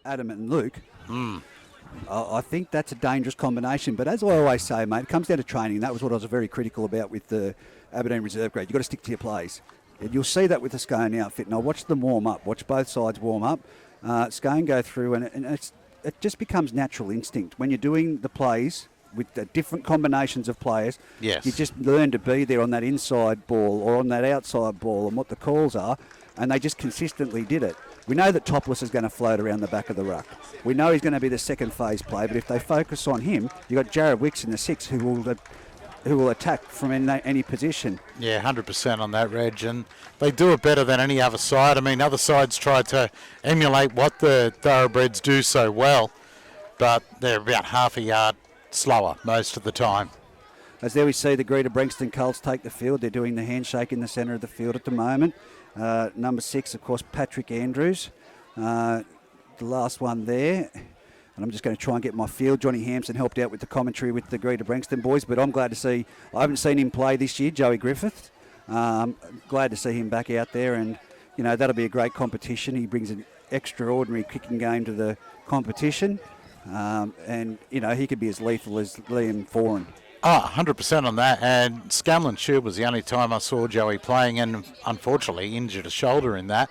Adam and Luke, I think that's a dangerous combination. But as I always say, mate, it comes down to training. That was what I was very critical about with the Aberdeen reserve grade. You've got to stick to your plays. And you'll see that with the Scone outfit. And I watched them warm up, watch both sides warm up. Scone go through, and it just becomes natural instinct. When you're doing the plays with the different combinations of players, yes, you just learn to be there on that inside ball or on that outside ball and what the calls are, and they just consistently did it. We know that Topless is going to float around the back of the ruck. We know he's going to be the second phase play, but if they focus on him, you've got Jared Wicks in the 6 who will attack from any position. Yeah, 100% on that, Reg, and they do it better than any other side. I mean, other sides try to emulate what the Thoroughbreds do so well, but they're about half a yard slower most of the time. As there we see the Greta Branxton Colts take the field. They're doing the handshake in the centre of the field at the moment. Number 6, of course, Patrick Andrews, the last one there. And I'm just going to try and get my field. Johnny Hampson helped out with the commentary with the Greta Branxton boys, but I'm glad to see, I haven't seen him play this year, Joey Griffith. Glad to see him back out there, and, you know, that'll be a great competition. He brings an extraordinary kicking game to the competition, and, you know, he could be as lethal as Liam Foran. 100% on that, and Scanlon Shield was the only time I saw Joey playing, and unfortunately injured a shoulder in that.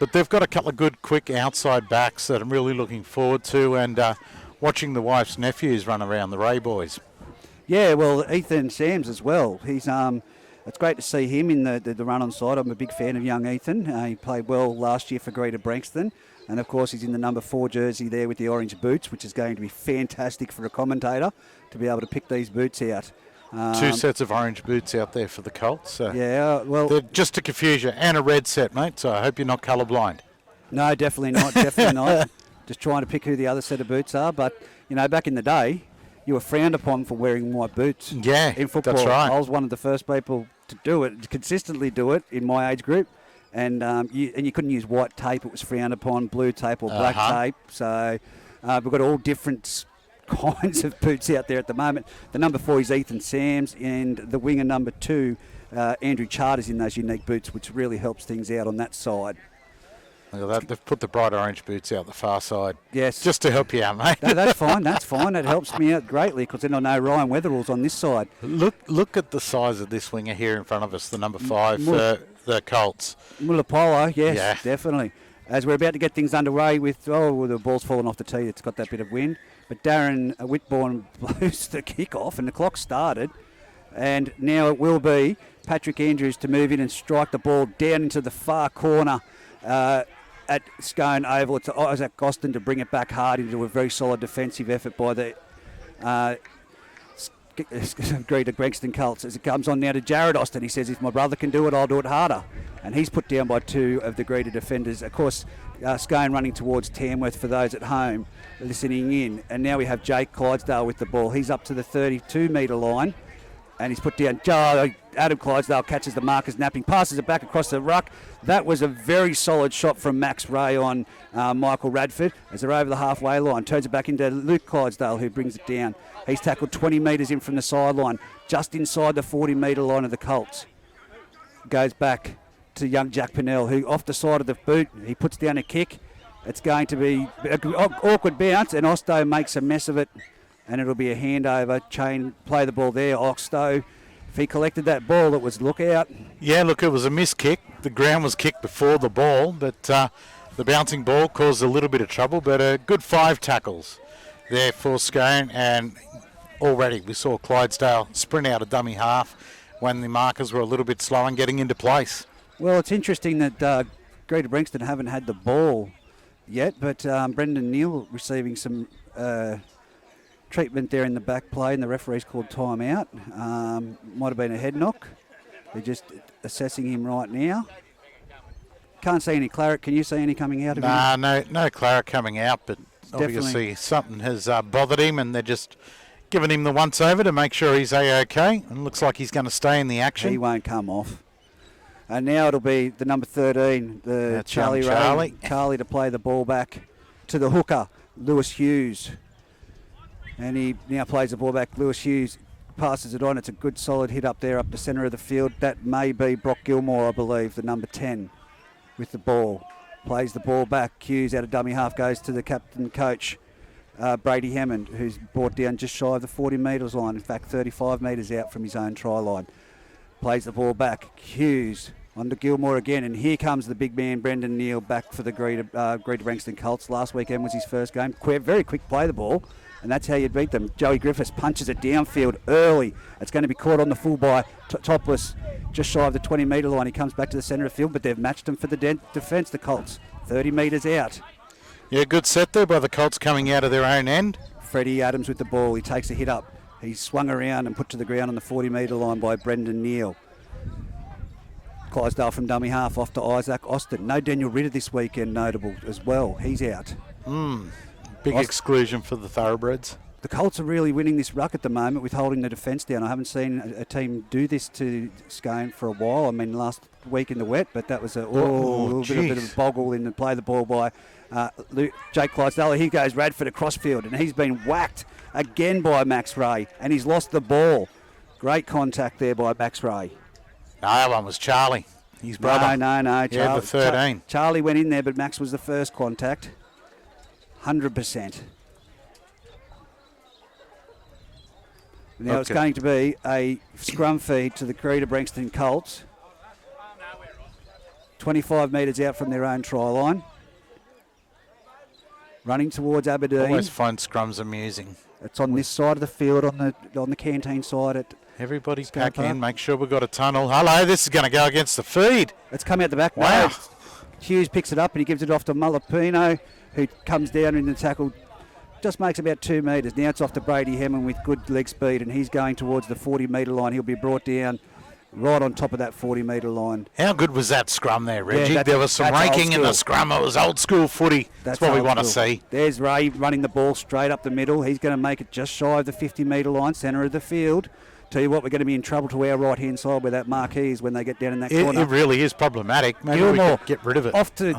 But they've got a couple of good, quick outside backs that I'm really looking forward to, and watching the wife's nephews run around, the Ray boys. Yeah, well, Ethan Sams as well. He's it's great to see him in the run on side. I'm a big fan of young Ethan. He played well last year for Greta Branxton. And, of course, he's in the number 4 jersey there with the orange boots, which is going to be fantastic for a commentator to be able to pick these boots out. 2 sets of orange boots out there for the Colts. So yeah, well, they're just to confuse you, and a red set, mate. So I hope you're not colourblind. No, definitely not. Definitely not. Just trying to pick who the other set of boots are. But, you know, back in the day, you were frowned upon for wearing white boots. Yeah, in football. That's right. I was one of the first people to do it, to consistently do it in my age group. And you couldn't use white tape. It was frowned upon, blue tape or black tape. So we've got all different kinds of boots out there at the moment. The number 4 is Ethan Sams, and the winger number 2, Andrew Charters, in those unique boots, which really helps things out on that side. Look at that. They've put the bright orange boots out the far side. Yes. Just to help you out, mate. No, that's fine. That's fine. It helps me out greatly because then I know Ryan Weatherall's on this side. Look at the size of this winger here in front of us, the number 5 for the Colts. Mulapolo, yes, definitely. As we're about to get things underway with, the ball's fallen off the tee. It's got that bit of wind. But Darren Whitbourne blows the kick off and the clock started. And now it will be Patrick Andrews to move in and strike the ball down into the far corner at Scone Oval. It's Isaac Gostin to bring it back hard into a very solid defensive effort by the Greta Branxton Colts. As it comes on now to Jared Austin, he says, if my brother can do it, I'll do it harder. And he's put down by 2 of the Greta defenders. Of course, Scone running towards Tamworth for those at home listening in. And now we have Jake Clydesdale with the ball. He's up to the 32-metre line. And he's put down, Adam Clydesdale catches the markers napping, passes it back across the ruck. That was a very solid shot from Max Ray on Michael Radford as they're over the halfway line. Turns it back into Luke Clydesdale, who brings it down. He's tackled 20 metres in from the sideline, just inside the 40-metre line of the Colts. Goes back to young Jack Pennell, who off the side of the boot, he puts down a kick. It's going to be an awkward bounce, and Osto makes a mess of it. And it'll be a handover. Chain, play the ball there. Osto, if he collected that ball, it was look out. Yeah, look, it was a missed kick. The ground was kicked before the ball, but the bouncing ball caused a little bit of trouble. But a good 5 tackles there for Scone. And already we saw Clydesdale sprint out a dummy half when the markers were a little bit slow and getting into place. Well, it's interesting that Greta Branxton haven't had the ball yet, but Brendan Neal receiving some treatment there in the back play, and the referee's called time out. Might have been a head knock. They're just assessing him right now. Can't see any claret. Can you see any coming out of him? No claret coming out, but obviously something has bothered him, and they're just giving him the once over to make sure he's A-OK, and looks like he's going to stay in the action. He won't come off. And now it'll be the number 13, the Charlie to play the ball back to the hooker, Lewis Hughes. And he now plays the ball back. Lewis Hughes passes it on. It's a good solid hit up there, up the centre of the field. That may be Brock Gilmore, I believe, the number 10 with the ball. Plays the ball back. Hughes out of dummy half goes to the captain coach, Brady Hammond, who's brought down just shy of the 40 metres line. In fact, 35 metres out from his own try line. Plays the ball back. Hughes on to Gilmore again, and here comes the big man, Brendan Neal, back for the Greta Branxton Colts. Last weekend was his first game. Very quick play the ball, and that's how you beat them. Joey Griffiths punches it downfield early. It's going to be caught on the full by Topless, just shy of the 20 metre line. He comes back to the centre of the field, but they've matched him for the defence, the Colts. 30 metres out. Yeah, good set there by the Colts coming out of their own end. Freddie Adams with the ball. He takes a hit up. He's swung around and put to the ground on the 40 metre line by Brendan Neal. Clydesdale from dummy half off to Isaac Austin. No Daniel Ritter this weekend, notable as well. He's out. Big exclusion for the Thoroughbreds. The Colts are really winning this ruck at the moment with holding the defence down. I haven't seen a team do this to Scone for a while. I mean, last week in the wet, but that was a little bit of a boggle in the play the ball by Jake Clydesdale. Here goes Radford across field, and he's been whacked again by Max Ray, and he's lost the ball. Great contact there by Max Ray. No, that one was Charlie, his brother. No. Yeah, the 13. Charlie went in there, but Max was the first contact. 100%. Now it's going to be a scrum feed to the Greta Branxton Colts. 25 metres out from their own try line. Running towards Aberdeen. I always find scrums amusing. It's on this side of the field, on the canteen side at Everybody pack in, make sure we've got a tunnel. Hello, this is going to go against the feed. It's come out the back. Wow. No, Hughes picks it up and he gives it off to Malapino, who comes down in the tackle, just makes about 2 metres. Now it's off to Brady Hammond with good leg speed, and he's going towards the 40 metre line. He'll be brought down right on top of that 40 metre line. How good was that scrum there, Reggie? Yeah, there was some raking in the scrum. It was old school footy. That's what we want to see. There's Ray running the ball straight up the middle. He's going to make it just shy of the 50 metre line, centre of the field. Tell you what, we're going to be in trouble to our right-hand side where that marquee is when they get down in that corner. It really is problematic. Maybe Gilmore we could get rid of it. Off to... he's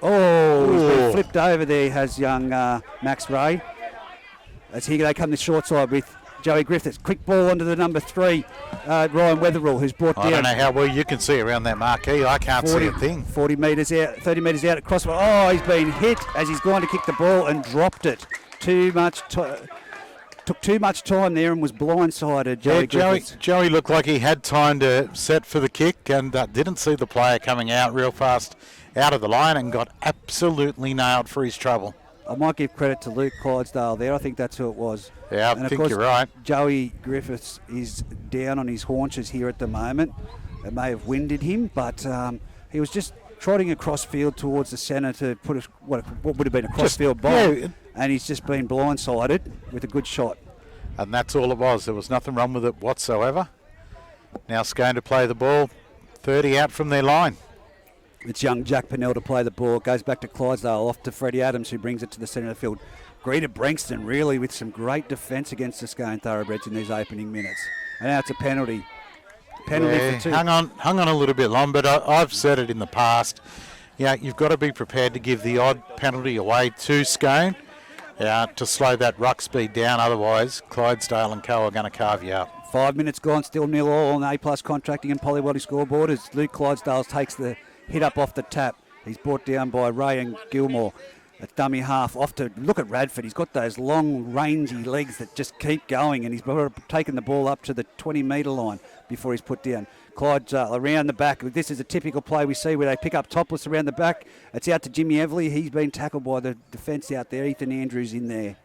been flipped over there, has young Max Ray. As here they come the short side with Joey Griffiths. Quick ball onto the number 3, Ryan Wetherall, who's brought down. I don't know how well you can see around that marquee. I can't see a thing. 40 metres out, 30 metres out across. He's been hit as he's going to kick the ball and dropped it. Took too much time there and was blindsided. Joey looked like he had time to set for the kick and didn't see the player coming out real fast out of the line and got absolutely nailed for his trouble. I might give credit to Luke Clydesdale there. I think that's who it was. Yeah, I think you're right. Joey Griffiths is down on his haunches here at the moment. It may have winded him, but he was just trotting across field towards the centre to put what would have been a cross-field ball. Yeah. And he's just been blindsided with a good shot. And that's all it was. There was nothing wrong with it whatsoever. Now Scone to play the ball. 30 out from their line. It's young Jack Pennell to play the ball. It goes back to Clydesdale, off to Freddie Adams, who brings it to the centre of the field. Greta Branxton really with some great defence against the Scone Thoroughbreds in these opening minutes. And now it's a penalty. For 2. Hung on a little bit long, but I've said it in the past. Yeah, you've got to be prepared to give the odd penalty away to Scone. To slow that ruck speed down, otherwise Clydesdale and co are going to carve you up. 5 minutes gone, still 0-all on the A+ contracting and Polywoddy scoreboard as Luke Clydesdale takes the hit up off the tap. He's brought down by Ray and Gilmore. It's dummy half off to look at Radford. He's got those long, rangy legs that just keep going, and he's taken the ball up to the 20 metre line before he's put down. Clydesdale around the back. This is a typical play we see where they pick up Topless around the back. It's out to Jimmy Everly. He's been tackled by the defence out there. Ethan Andrews in there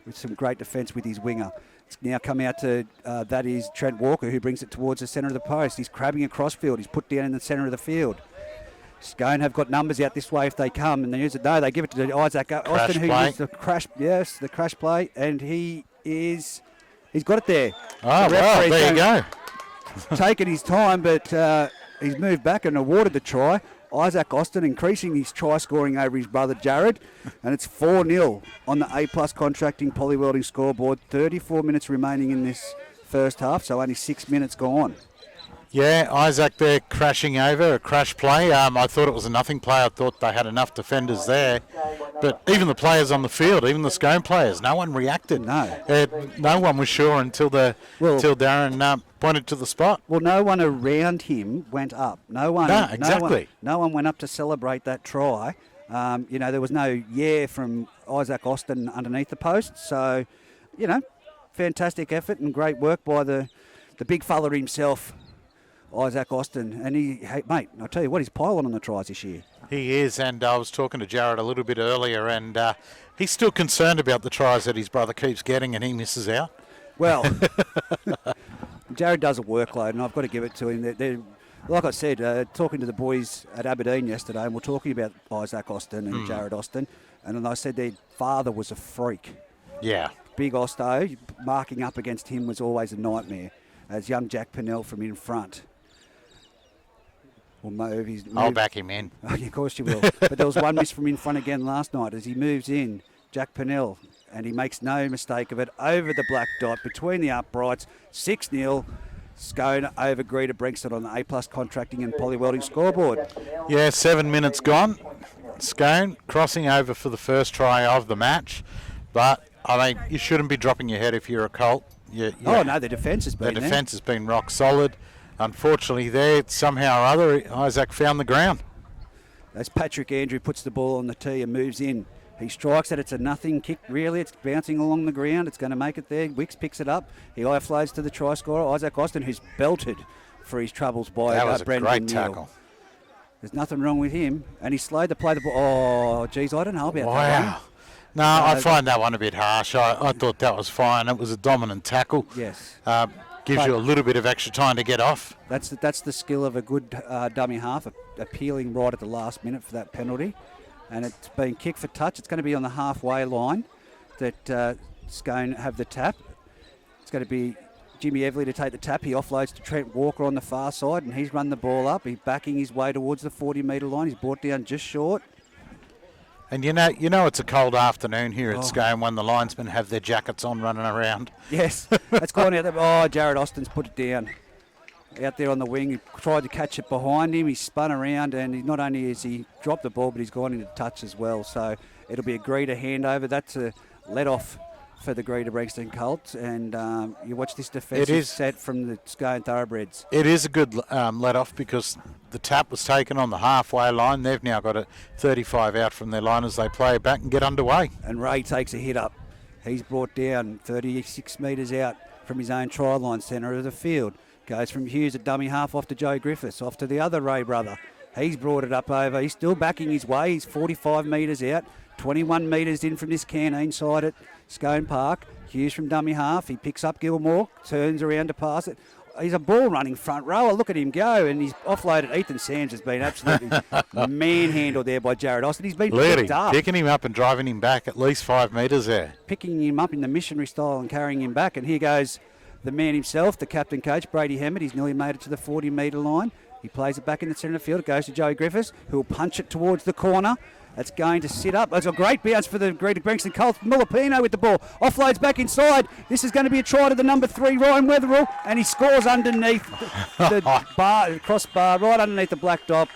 with some great defence with his winger. It's now come out to, that is Trent Walker, who brings it towards the centre of the post. He's crabbing across field. He's put down in the centre of the field. Scone have got numbers out this way if they come, and they use it. No, they give it to Isaac Austin, who used the crash. Yes, the crash play, and he's got it there. Oh, well, there you go. Taken his time, but he's moved back and awarded the try. Isaac Austin increasing his try scoring over his brother Jared, and it's 4-0 on the A+ contracting Polywelding scoreboard. 34 minutes remaining in this first half, so only 6 minutes gone. Yeah, Isaac there crashing over, a crash play. I thought it was a nothing play. I thought they had enough defenders there. But even the players on the field, even the Scone players, no one reacted. No. No one was sure until Darren pointed to the spot. Well, no one around him went up. No one. No, exactly. No one went up to celebrate that try. There was no from Isaac Austin underneath the post. So, fantastic effort and great work by the big fella himself, Isaac Austin. And mate, I'll tell you what, he's piling on the tries this year. He is, and I was talking to Jared a little bit earlier, and he's still concerned about the tries that his brother keeps getting and he misses out. Well, Jared does a workload, and I've got to give it to him. They're, like I said, talking to the boys at Aberdeen yesterday, and we're talking about Isaac Austin and Jared Austin, and then I said their father was a freak. Yeah. Big Osto, marking up against him was always a nightmare, as young Jack Pennell from in front. I'll back him in. Oh, yeah, of course you will. But there was one miss from in front again last night as he moves in, Jack Pennell, and he makes no mistake of it, over the black dot, between the uprights, 6-0, Scone over Greta Branxton on the A+ contracting and poly welding scoreboard. Yeah, 7 minutes gone. Scone crossing over for the first try of the match, but you shouldn't be dropping your head if you're a Colt. Oh no, the defence has been The defence has been rock solid. Unfortunately, there somehow or other, Isaac found the ground. As Patrick Andrew puts the ball on the tee and moves in, he strikes it. It's a nothing kick, really. It's bouncing along the ground. It's going to make it there. Wicks picks it up. He offloads to the try scorer, Isaac Austin, who's belted for his troubles by that was a Brendan great Neal. tackle. There's nothing wrong with him, and he's slowed to play the ball. Oh, geez, I don't know about that one. No, I find that one a bit harsh. I thought that was fine. It was a dominant tackle. Yes. Gives you a little bit of extra time to get off. That's the skill of a good dummy half, appealing right at the last minute for that penalty. And it's been kicked for touch. It's going to be on the halfway line that Scone have the tap. It's going to be Jimmy Everly to take the tap. He offloads to Trent Walker on the far side, and he's run the ball up. He's backing his way towards the 40-metre line. He's brought down just short. And you know it's a cold afternoon here at Scone when the linesmen have their jackets on running around. Yes, that's gone out there. Oh, Jared Austin's put it down. Out there on the wing, he tried to catch it behind him. He spun around, and not only has he dropped the ball, but he's gone into touch as well. So it'll be a Greta handover. That's a let-off for the Greta Branxton Colts. And you watch this defensive set from the Scone Thoroughbreds. It is a good let-off because the tap was taken on the halfway line. They've now got a 35 out from their line as they play it back and get underway. And Ray takes a hit up. He's brought down 36 metres out from his own try line, centre of the field. Goes from Hughes at dummy half off to Joe Griffiths, off to the other Ray brother. He's brought it up over. He's still backing his way. He's 45 metres out, 21 metres in from this canteen side at Scone Park. Hughes from dummy half. He picks up Gilmore, turns around to pass it. He's a ball running front rower. Look at him go. And he's offloaded. Ethan Sands has been absolutely manhandled there by Jared Austin. He's been picked up. Picking him up and driving him back at least 5 metres there. Picking him up in the missionary style and carrying him back. And here goes the man himself, the captain coach, Brady Hammett. He's nearly made it to the 40-metre line. He plays it back in the centre of the field. It goes to Joey Griffiths, who will punch it towards the corner. It's going to sit up. It's a great bounce for the Greta Branxton Colts. Mulapino with the ball. Offloads back inside. This is going to be a try to the number 3, Ryan Wetherill, and he scores underneath the crossbar, right underneath the black dot.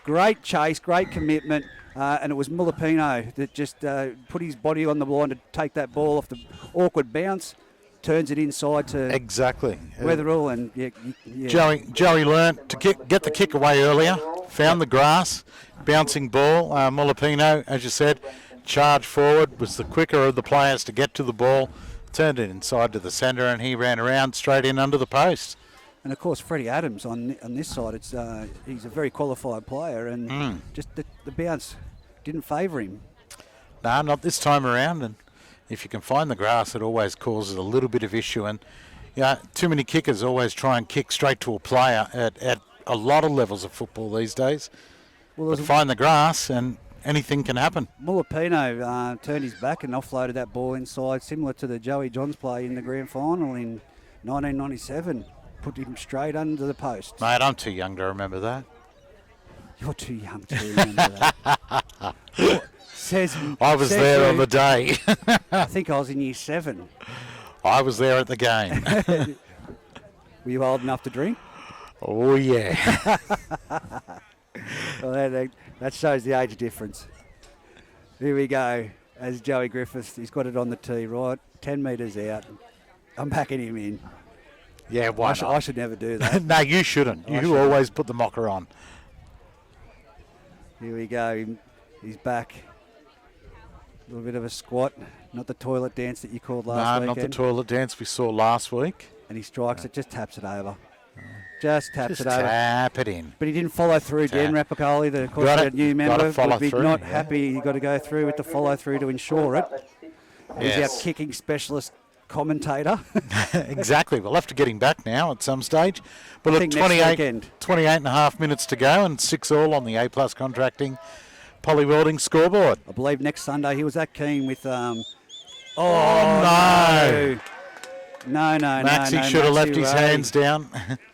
Great chase, great commitment, and it was Mulapino that just put his body on the line to take that ball off the awkward bounce. Turns it inside to Wetherill, and Joey learnt to get the kick away earlier. Found the grass, bouncing ball. Mulapino, as you said, charged forward, was the quicker of the players to get to the ball. Turned it inside to the centre, and he ran around straight in under the post. And of course, Freddie Adams on this side. He's a very qualified player, and just the bounce didn't favour him. No, not this time around. And if you can find the grass, it always causes a little bit of issue. And too many kickers always try and kick straight to a player at a lot of levels of football these days. Well, find the grass and anything can happen. Mulapino turned his back and offloaded that ball inside, similar to the Joey Johns play in the grand final in 1997. Put him straight under the post. Mate, I'm too young to remember that. You're too young to remember that. I was there on the day. I think I was in year 7. I was there at the game. Were you old enough to drink? Oh, yeah. Well, that shows the age difference. Here we go. As Joey Griffiths, he's got it on the tee, right? 10 metres out. I'm backing him in. Yeah, why I not? should never do that. No, you shouldn't. You always put the mocker on. Here we go. He's back. A little bit of a squat. Not the toilet dance that you called last weekend. No, not the toilet dance we saw last week. And he strikes it, just taps it over. Just taps it over. Tap it in. But he didn't follow through. Dan Rapicoli, the new member, would be not happy. You've got to go through with the follow through to ensure it. He's our kicking specialist commentator. Exactly. We'll have to get him back now at some stage. But look, 28 and a half minutes to go and 6-all on the A-plus contracting poly welding scoreboard. I believe next Sunday he was that keen with... No. Maxie should have left his hands down.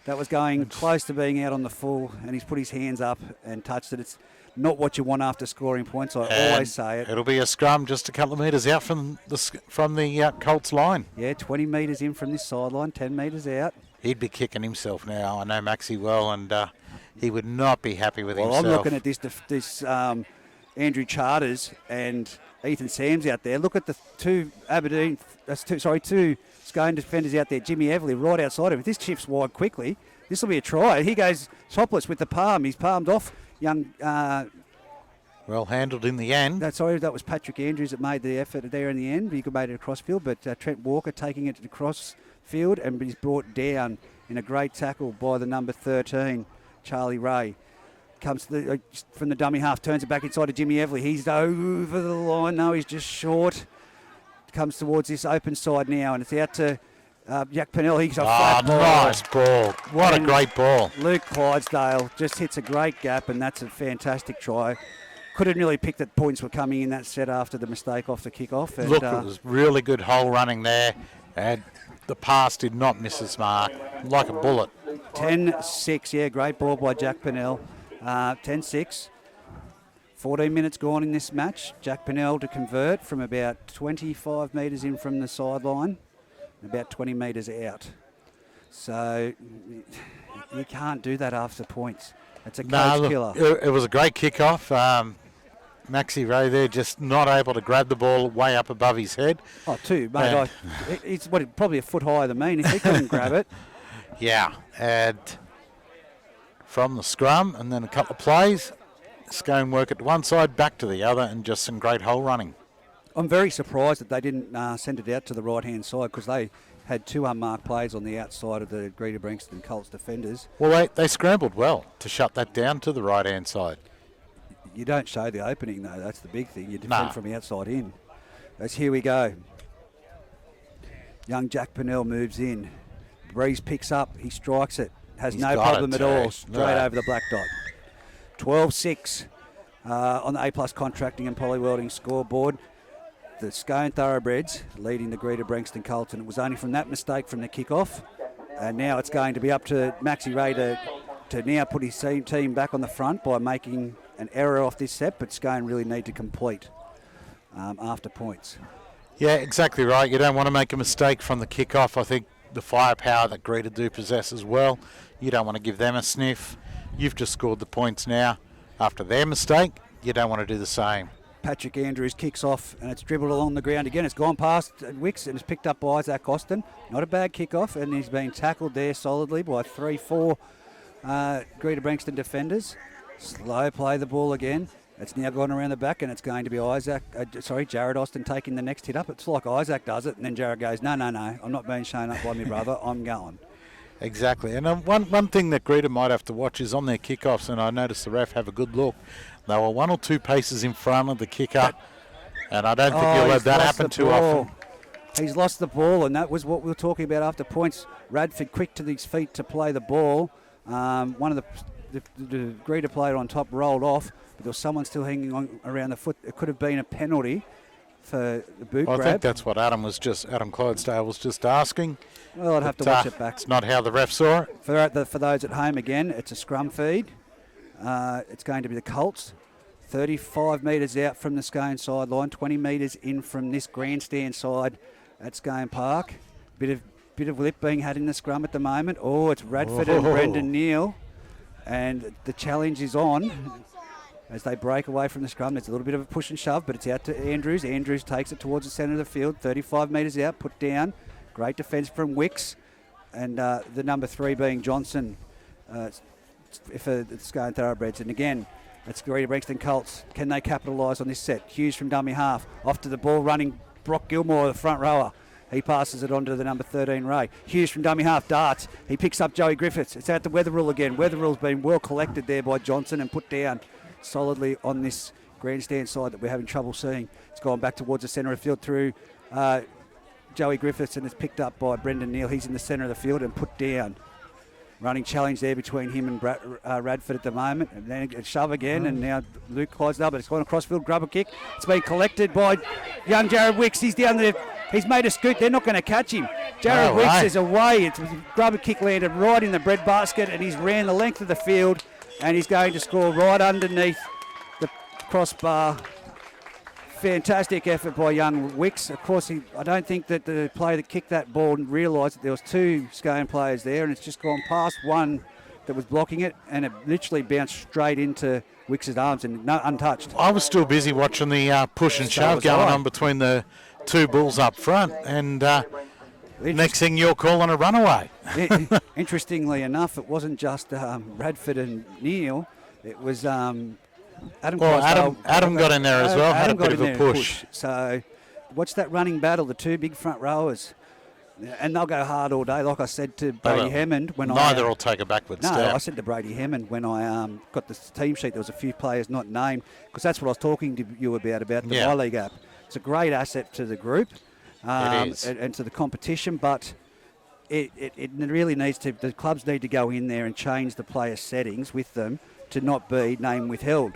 That was going close to being out on the full, and he's put his hands up and touched it. It's not what you want after scoring points. I always say it. It'll be a scrum just a couple of metres out from the Colts line. Yeah, 20 metres in from this sideline, 10 metres out. He'd be kicking himself now. I know Maxie well, and he would not be happy with himself. Well, I'm looking at this Andrew Charters and Ethan Sams out there. Look at the two Scone defenders out there. Jimmy Everly right outside him. If this chips wide quickly, this will be a try. He goes topless with the palm. He's palmed off young... well handled in the end. That was Patrick Andrews that made the effort there in the end. He made it across field, but Trent Walker taking it across field and he's brought down in a great tackle by the number 13, Charlie Ray. Comes to from the dummy half, turns it back inside to Jimmy Everly. He's over the line. No, he's just short. Comes towards this open side now, and it's out to Jack Pennell. He's a flat ball. Nice ball. What a great ball. Luke Clydesdale just hits a great gap, and that's a fantastic try. Could have nearly picked that points were coming in that set after the mistake off the kick-off. And, look, it was really good hole running there, and the pass did not miss its mark, like a bullet. 10-6, yeah, great ball by Jack Pennell. 10-6. 14 minutes gone in this match. Jack Pennell to convert from about 25 metres in from the sideline, about 20 metres out. So you can't do that after points. It's a coach killer. It was a great kick-off. Maxie Ray there just not able to grab the ball way up above his head. Oh, too, mate. He's probably a foot higher than me, and if he couldn't grab it. Yeah, and from the scrum and then a couple of plays, Scone work at one side, back to the other, and just some great hole running. I'm very surprised that they didn't send it out to the right-hand side because they had two unmarked plays on the outside of the Greta Branxton Colts defenders. Well, they scrambled well to shut that down to the right-hand side. You don't show the opening, though. That's the big thing. You defend from the outside in. Here we go. Young Jack Pennell moves in. Breeze picks up. He strikes it. He's no problem at all. Straight over the black dot. 12-6 on the A-plus contracting and poly welding scoreboard. The Scone Thoroughbreds leading the Greta Branxton Colts, and it was only from that mistake from the kick-off. And now it's going to be up to Maxie Ray to now put his team back on the front by making an error off this set, but Scone really need to complete after points. Yeah, exactly right. You don't want to make a mistake from the kick-off. I think the firepower that Greta do possess as well, you don't want to give them a sniff. You've just scored the points now. After their mistake, you don't want to do the same. Patrick Andrews kicks off and it's dribbled along the ground again. It's gone past Wicks and it's picked up by Isaac Austin. Not a bad kick-off, and he's been tackled there solidly by 3-4 Greta Branxton defenders. Slow play the ball again. It's now gone around the back, and it's going to be Jared Austin taking the next hit up. It's like Isaac does it, and then Jared goes, no, I'm not being shown up by me brother, I'm going. Exactly, and one thing that Greta might have to watch is on their kickoffs, and I noticed the ref have a good look. They were 1 or 2 paces in front of the kicker, and I don't think you'll let that happen too often. He's lost the ball, and that was what we were talking about after points. Radford quick to his feet to play the ball. One of the Greta player on top rolled off, but there was someone still hanging on around the foot. It could have been a penalty for the boot grab. I think that's what Adam Clydesdale was just asking. Well, I'd have to watch it back. It's not how the ref saw it. For those at home, again, it's a scrum feed. It's going to be the Colts. 35 metres out from the Scone sideline, 20 metres in from this grandstand side at Scone Park. Bit of bit of lip being had in the scrum at the moment. Oh, it's Radford and Brendan Neal. And the challenge is on as they break away from the scrum. There's a little bit of a push and shove, but it's out to Andrews. Andrews takes it towards the centre of the field, 35 metres out, put down. Great defence from Wicks. And the number 3 being Johnson for the Scone Thoroughbreds. And again, it's Greta Branxton Colts. Can they capitalise on this set? Hughes from dummy half. Off to the ball, running Brock Gilmore, the front rower. He passes it on to the number 13, Ray. Hughes from dummy half, darts. He picks up Joey Griffiths. It's out to Weatherall again. Weatherall's been well collected there by Johnson and put down solidly on this grandstand side that we're having trouble seeing. It's gone back towards the centre of the field through Joey Griffiths, and it's picked up by Brendan Neal. He's in the centre of the field and put down. Running challenge there between him and Radford at the moment. And then a shove again, and now Luke Clydesdale, but it's gone across field, grubber kick. It's been collected by young Jared Wicks. He's down there. He's made a scoot. They're not going to catch him. Jared Wicks is away. It's a grubber kick landed right in the bread basket, and he's ran the length of the field, and he's going to score right underneath the crossbar. Fantastic effort by young Wicks. Of course, I don't think that the player that kicked that ball realised that there was 2 Scone players there, and it's just gone past one that was blocking it, and it literally bounced straight into Wicks' arms and untouched. I was still busy watching the push and shove going on between the 2 bulls up front, and next thing you're calling a runaway. Interestingly enough, it wasn't just Radford and Neal. It was Adam got in there as well, had a bit of a push. So watch that running battle, the 2 big front rowers. And they'll go hard all day. Like I said to Brady Hammond when neither will take a backward step. No, I said to Brady Hammond when I got the team sheet, there was a few players not named, because that's what I was talking to you about the Y-League app. It's a great asset to the group and to the competition, but it really needs to, the clubs need to go in there and change the player settings with them to not be name withheld.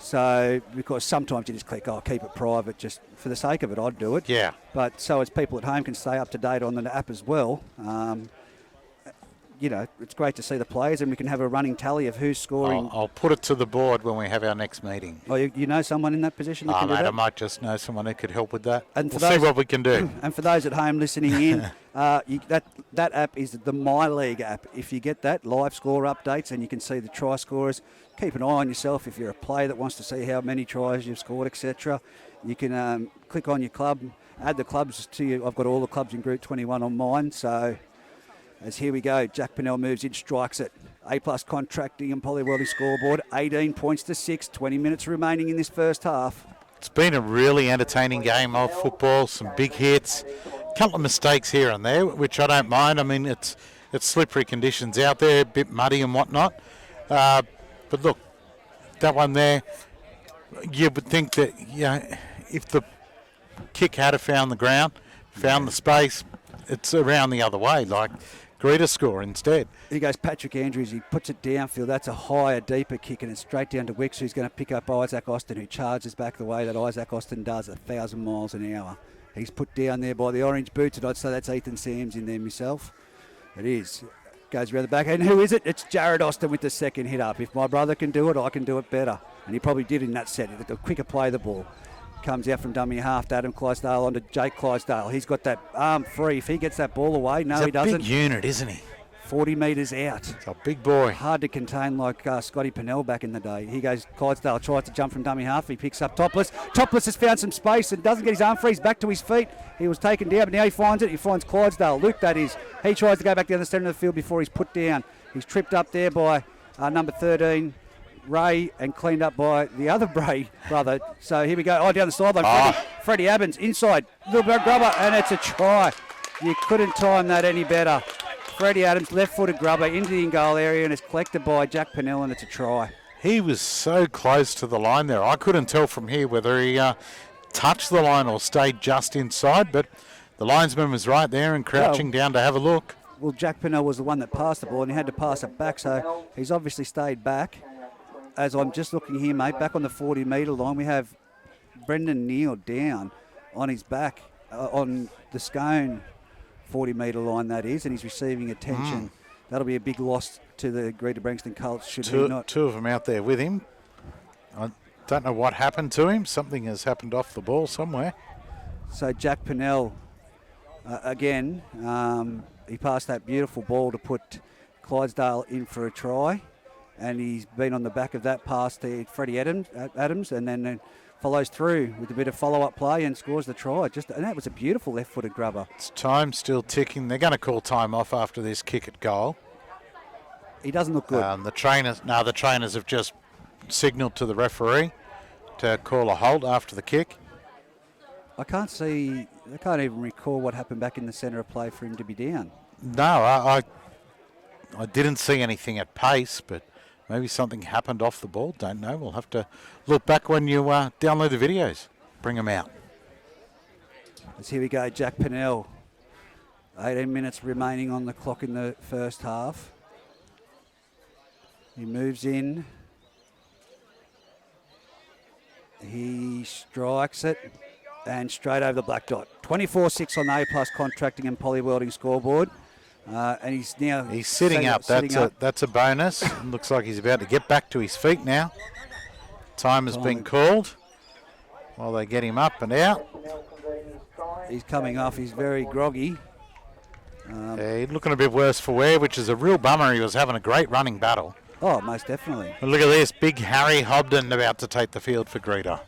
So, because sometimes you just click, keep it private, just for the sake of it, I'd do it. Yeah. But so as people at home can stay up to date on the app as well, it's great to see the players, and we can have a running tally of who's scoring. I'll put it to the board when we have our next meeting. Oh, you know someone in that position that can do that? I might just know someone who could help with that. And we'll see what we can do. And for those at home listening in, that app is the My League app. If you get that, live score updates, and you can see the try scorers. Keep an eye on yourself if you're a player that wants to see how many tries you've scored, etc. You can click on your club, add the clubs to you. I've got all the clubs in Group 21 on mine, so as here we go, Jack Pennell moves in, strikes it. A+ contracting and Polyworldy scoreboard, 18 points to 6, 20 minutes remaining in this first half. It's been a really entertaining game of football, some big hits, a couple of mistakes here and there, which I don't mind. I mean, it's slippery conditions out there, a bit muddy and whatnot. But look, that one there, you would think that if the kick had found the ground, found the space, it's around the other way, like Greta score instead. Here goes Patrick Andrews. He puts it downfield. That's a higher, deeper kick, and it's straight down to Wicks, who's going to pick up Isaac Austin, who charges back the way that Isaac Austin does, 1,000 miles an hour. He's put down there by the orange boots, and I'd say that's Ethan Sams in there myself. It is. Goes around the back. And who is it? It's Jared Austin with the second hit up. If my brother can do it, I can do it better. And he probably did in that set. The quicker play the ball. Comes out from dummy half to Adam Clydesdale onto Jake Clydesdale. He's got that arm free. If he gets that ball away, no, he doesn't. He's a big unit, isn't he? 40 metres out. It's a big boy. Hard to contain like Scotty Pennell back in the day. He goes, Clydesdale tries to jump from dummy half. He picks up Topless. Topless has found some space and doesn't get his arm free. He's back to his feet. He was taken down, but now he finds it. He finds Clydesdale. Luke, that is. He tries to go back down the centre of the field before he's put down. He's tripped up there by number 13, Ray, and cleaned up by the other Bray brother. So here we go. Oh, down the sideline. Freddie Abbins inside. Little bit grubber, and it's a try. You couldn't time that any better. Freddie Adams, left-footed grubber into the in-goal area, and it's collected by Jack Pennell, and it's a try. He was so close to the line there. I couldn't tell from here whether he touched the line or stayed just inside, but the linesman was right there and crouching down to have a look. Well, Jack Pennell was the one that passed the ball, and he had to pass it back, so he's obviously stayed back. As I'm just looking here, mate, back on the 40-metre line, we have Brendan Neal down on his back on the Scone 40-metre line, that is, and he's receiving attention. That'll be a big loss to the Greta Branxton Colts, should he not. Two of them out there with him. I don't know what happened to him. Something has happened off the ball somewhere. So Jack Pennell, again, he passed that beautiful ball to put Clydesdale in for a try, and he's been on the back of that pass to Freddie Adams, and then follows through with a bit of follow-up play and scores the try. And that was a beautiful left-footed grubber. It's time still ticking. They're going to call time off after this kick at goal. He doesn't look good. The trainers have just signalled to the referee to call a halt after the kick. I can't even recall what happened back in the centre of play for him to be down. No, I didn't see anything at pace, but maybe something happened off the ball. Don't know. We'll have to look back when you download the videos. Bring them out. As here we go, Jack Pennell. 18 minutes remaining on the clock in the first half. He moves in. He strikes it. And straight over the black dot. 24-6 on the A+ contracting and poly welding scoreboard. And he's sitting up. That's a bonus. Looks like he's about to get back to his feet now. Time has been called while they get him up and out. He's coming off. He's very groggy. He's looking a bit worse for wear, which is a real bummer. He was having a great running battle. Oh, most definitely. But look at this. Big Harry Hobden about to take the field for Greta.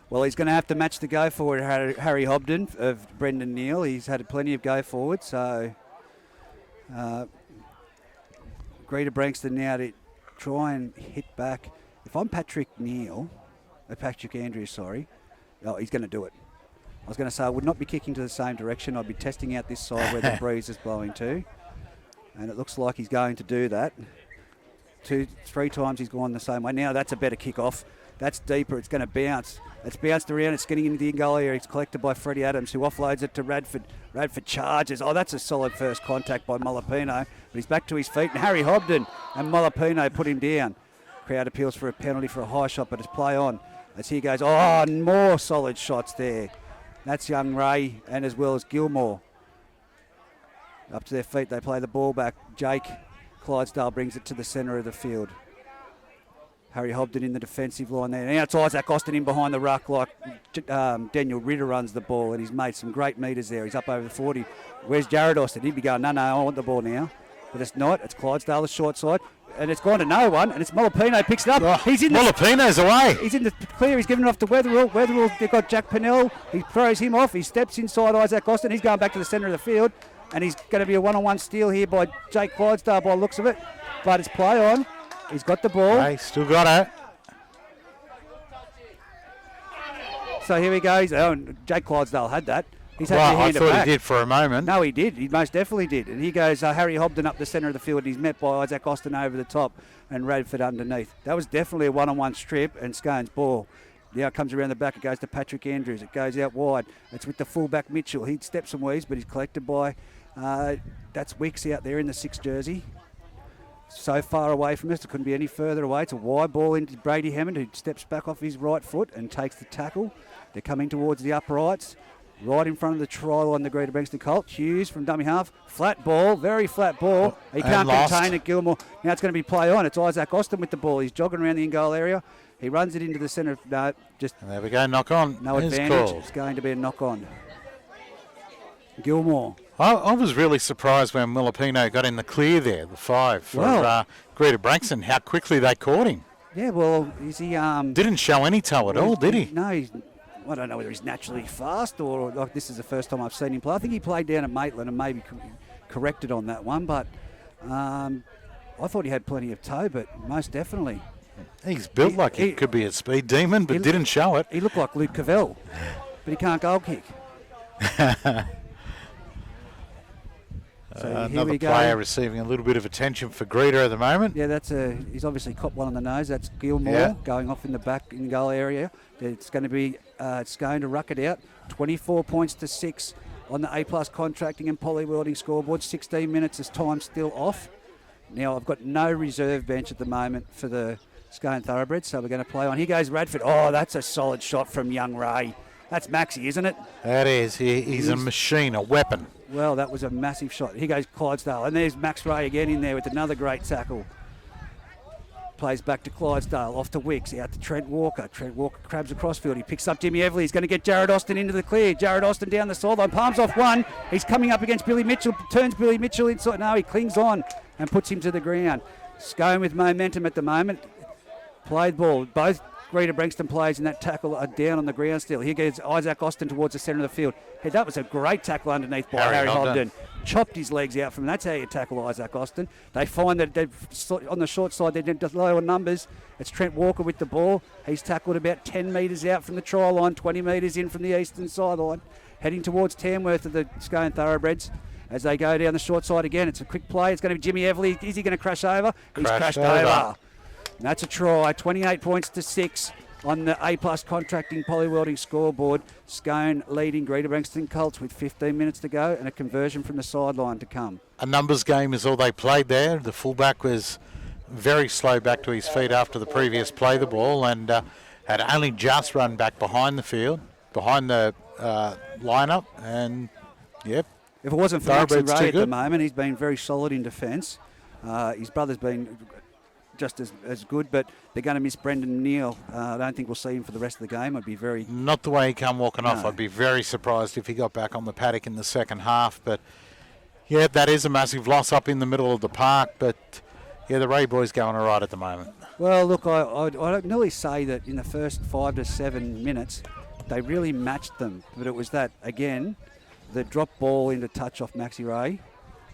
Well, he's going to have to match the go forward Harry Hobden of Brendan Neal. He's had plenty of go forward, so Greta Branxton now to try and hit back. If I'm Patrick Andrews, he's going to do it. I was going to say I would not be kicking to the same direction. I'd be testing out this side where the breeze is blowing to, and it looks like he's going to do that. 2-3 times he's gone the same way. Now that's a better kick off. That's deeper. It's going to bounce. It's bounced around. It's getting into the goal area. It's collected by Freddie Adams, who offloads it to Radford. Radford charges. Oh, that's a solid first contact by Molipino. But he's back to his feet. And Harry Hobden and Molipino put him down. Crowd appeals for a penalty for a high shot, but it's play on. As he goes, more solid shots there. That's young Ray and as well as Gilmore. Up to their feet. They play the ball back. Jake Clydesdale brings it to the centre of the field. Harry Hobden in the defensive line there. Now it's Isaac Austin in behind the ruck like Daniel Ritter runs the ball, and he's made some great metres there. He's up over the 40. Where's Jared Austin? He'd be going, no, I want the ball now. But it's not. It's Clydesdale, the short side. And it's gone to no one, and it's Molipino picks it up. Oh, Molipino's away. He's in the clear. He's giving it off to Weatherall. Weatherall, they've got Jack Pennell. He throws him off. He steps inside Isaac Austin. He's going back to the centre of the field. And he's going to be a one-on-one steal here by Jake Clydesdale by the looks of it. But it's play on. He's got the ball. Hey, still got it. So here he goes. Jake Clydesdale had that. He's had to hand it back. I thought he did for a moment. No, he did. He most definitely did. And he goes, Harry Hobden up the centre of the field. He's met by Isaac Austin over the top and Radford underneath. That was definitely a one-on-one strip, and Scone's ball. Now it comes around the back. It goes to Patrick Andrews. It goes out wide. It's with the fullback Mitchell. He steps and weaves, but he's collected by, that's Wicks out there in the 6 jersey. So far away from us, it couldn't be any further away. It's a wide ball into Brady Hammond, who steps back off his right foot and takes the tackle. They're coming towards the uprights, right in front of the try line, the Greta Branxton Colt. Hughes from dummy half, flat ball, very flat ball. He can't contain it, Gilmore. Now it's going to be play on. It's Isaac Austin with the ball. He's jogging around the in-goal area. He runs it into the centre. No, just... And there we go, knock on. No advantage. It's going to be a knock on. Gilmore. I was really surprised when Molipino got in the clear there, the 5 for Greta Branxton, how quickly they caught him. Yeah, well, is he... Didn't show any toe at all, did he? No, I don't know whether he's naturally fast or like this is the first time I've seen him play. I think he played down at Maitland and maybe corrected on that one, but I thought he had plenty of toe, but most definitely. He's built like he could be a speed demon, but didn't show it. He looked like Luke Cavell, but he can't goal kick. So another player receiving a little bit of attention for Greta at the moment. Yeah, he's obviously copped one on the nose. That's Gilmore going off in the back in goal area. It's going to be Scone to ruck it out. 24 points to 6 on the A+ contracting and poly welding scoreboard. 16 minutes as time still off. Now I've got no reserve bench at the moment for the Scone Thoroughbreds, so we're going to play on. Here goes Radford. Oh, that's a solid shot from young Ray. That's Maxi, isn't it? That is. He's a machine, a weapon. Well, that was a massive shot. Here goes Clydesdale. And there's Max Ray again in there with another great tackle. Plays back to Clydesdale, off to Wicks, out to Trent Walker. Trent Walker crabs across field. He picks up Jimmy Everly. He's going to get Jared Austin into the clear. Jared Austin down the sideline, palms off one. He's coming up against Billy Mitchell, turns Billy Mitchell inside. No, he clings on and puts him to the ground. Scone with momentum at the moment. Played ball. Both Greta Branxton players in that tackle are down on the ground still. Here goes Isaac Austin towards the centre of the field. Hey, that was a great tackle underneath by Harry Hobden. Chopped his legs out from him. That's how you tackle Isaac Austin. They find that on the short side they're just lower numbers. It's Trent Walker with the ball. He's tackled about 10 metres out from the try line, 20 metres in from the eastern sideline, heading towards Tamworth of the Scone Thoroughbreds. As they go down the short side again, it's a quick play. It's going to be Jimmy Everly. Is he going to crash over? He's crashed over. And that's a try. 28 points to 6 on the A-plus contracting polywelding scoreboard. Scone leading Greta Branxton Colts with 15 minutes to go and a conversion from the sideline to come. A numbers game is all they played there. The fullback was very slow back to his feet after the previous play the ball and had only just run back behind the field, behind the lineup. And, yep. If it wasn't for Maxie Ray at the moment, he's been very solid in defence. His brother's been just as good, but they're going to miss Brendan Neal. I don't think we'll see him for the rest of the game. I'd be very... Not the way he come walking off. I'd be very surprised if he got back on the paddock in the second half. But, yeah, that is a massive loss up in the middle of the park. But, yeah, the Ray boys going all right at the moment. Well, look, I'd nearly say that in the first 5 to 7 minutes, they really matched them. But it was that, again, the drop ball into touch off Maxie Ray,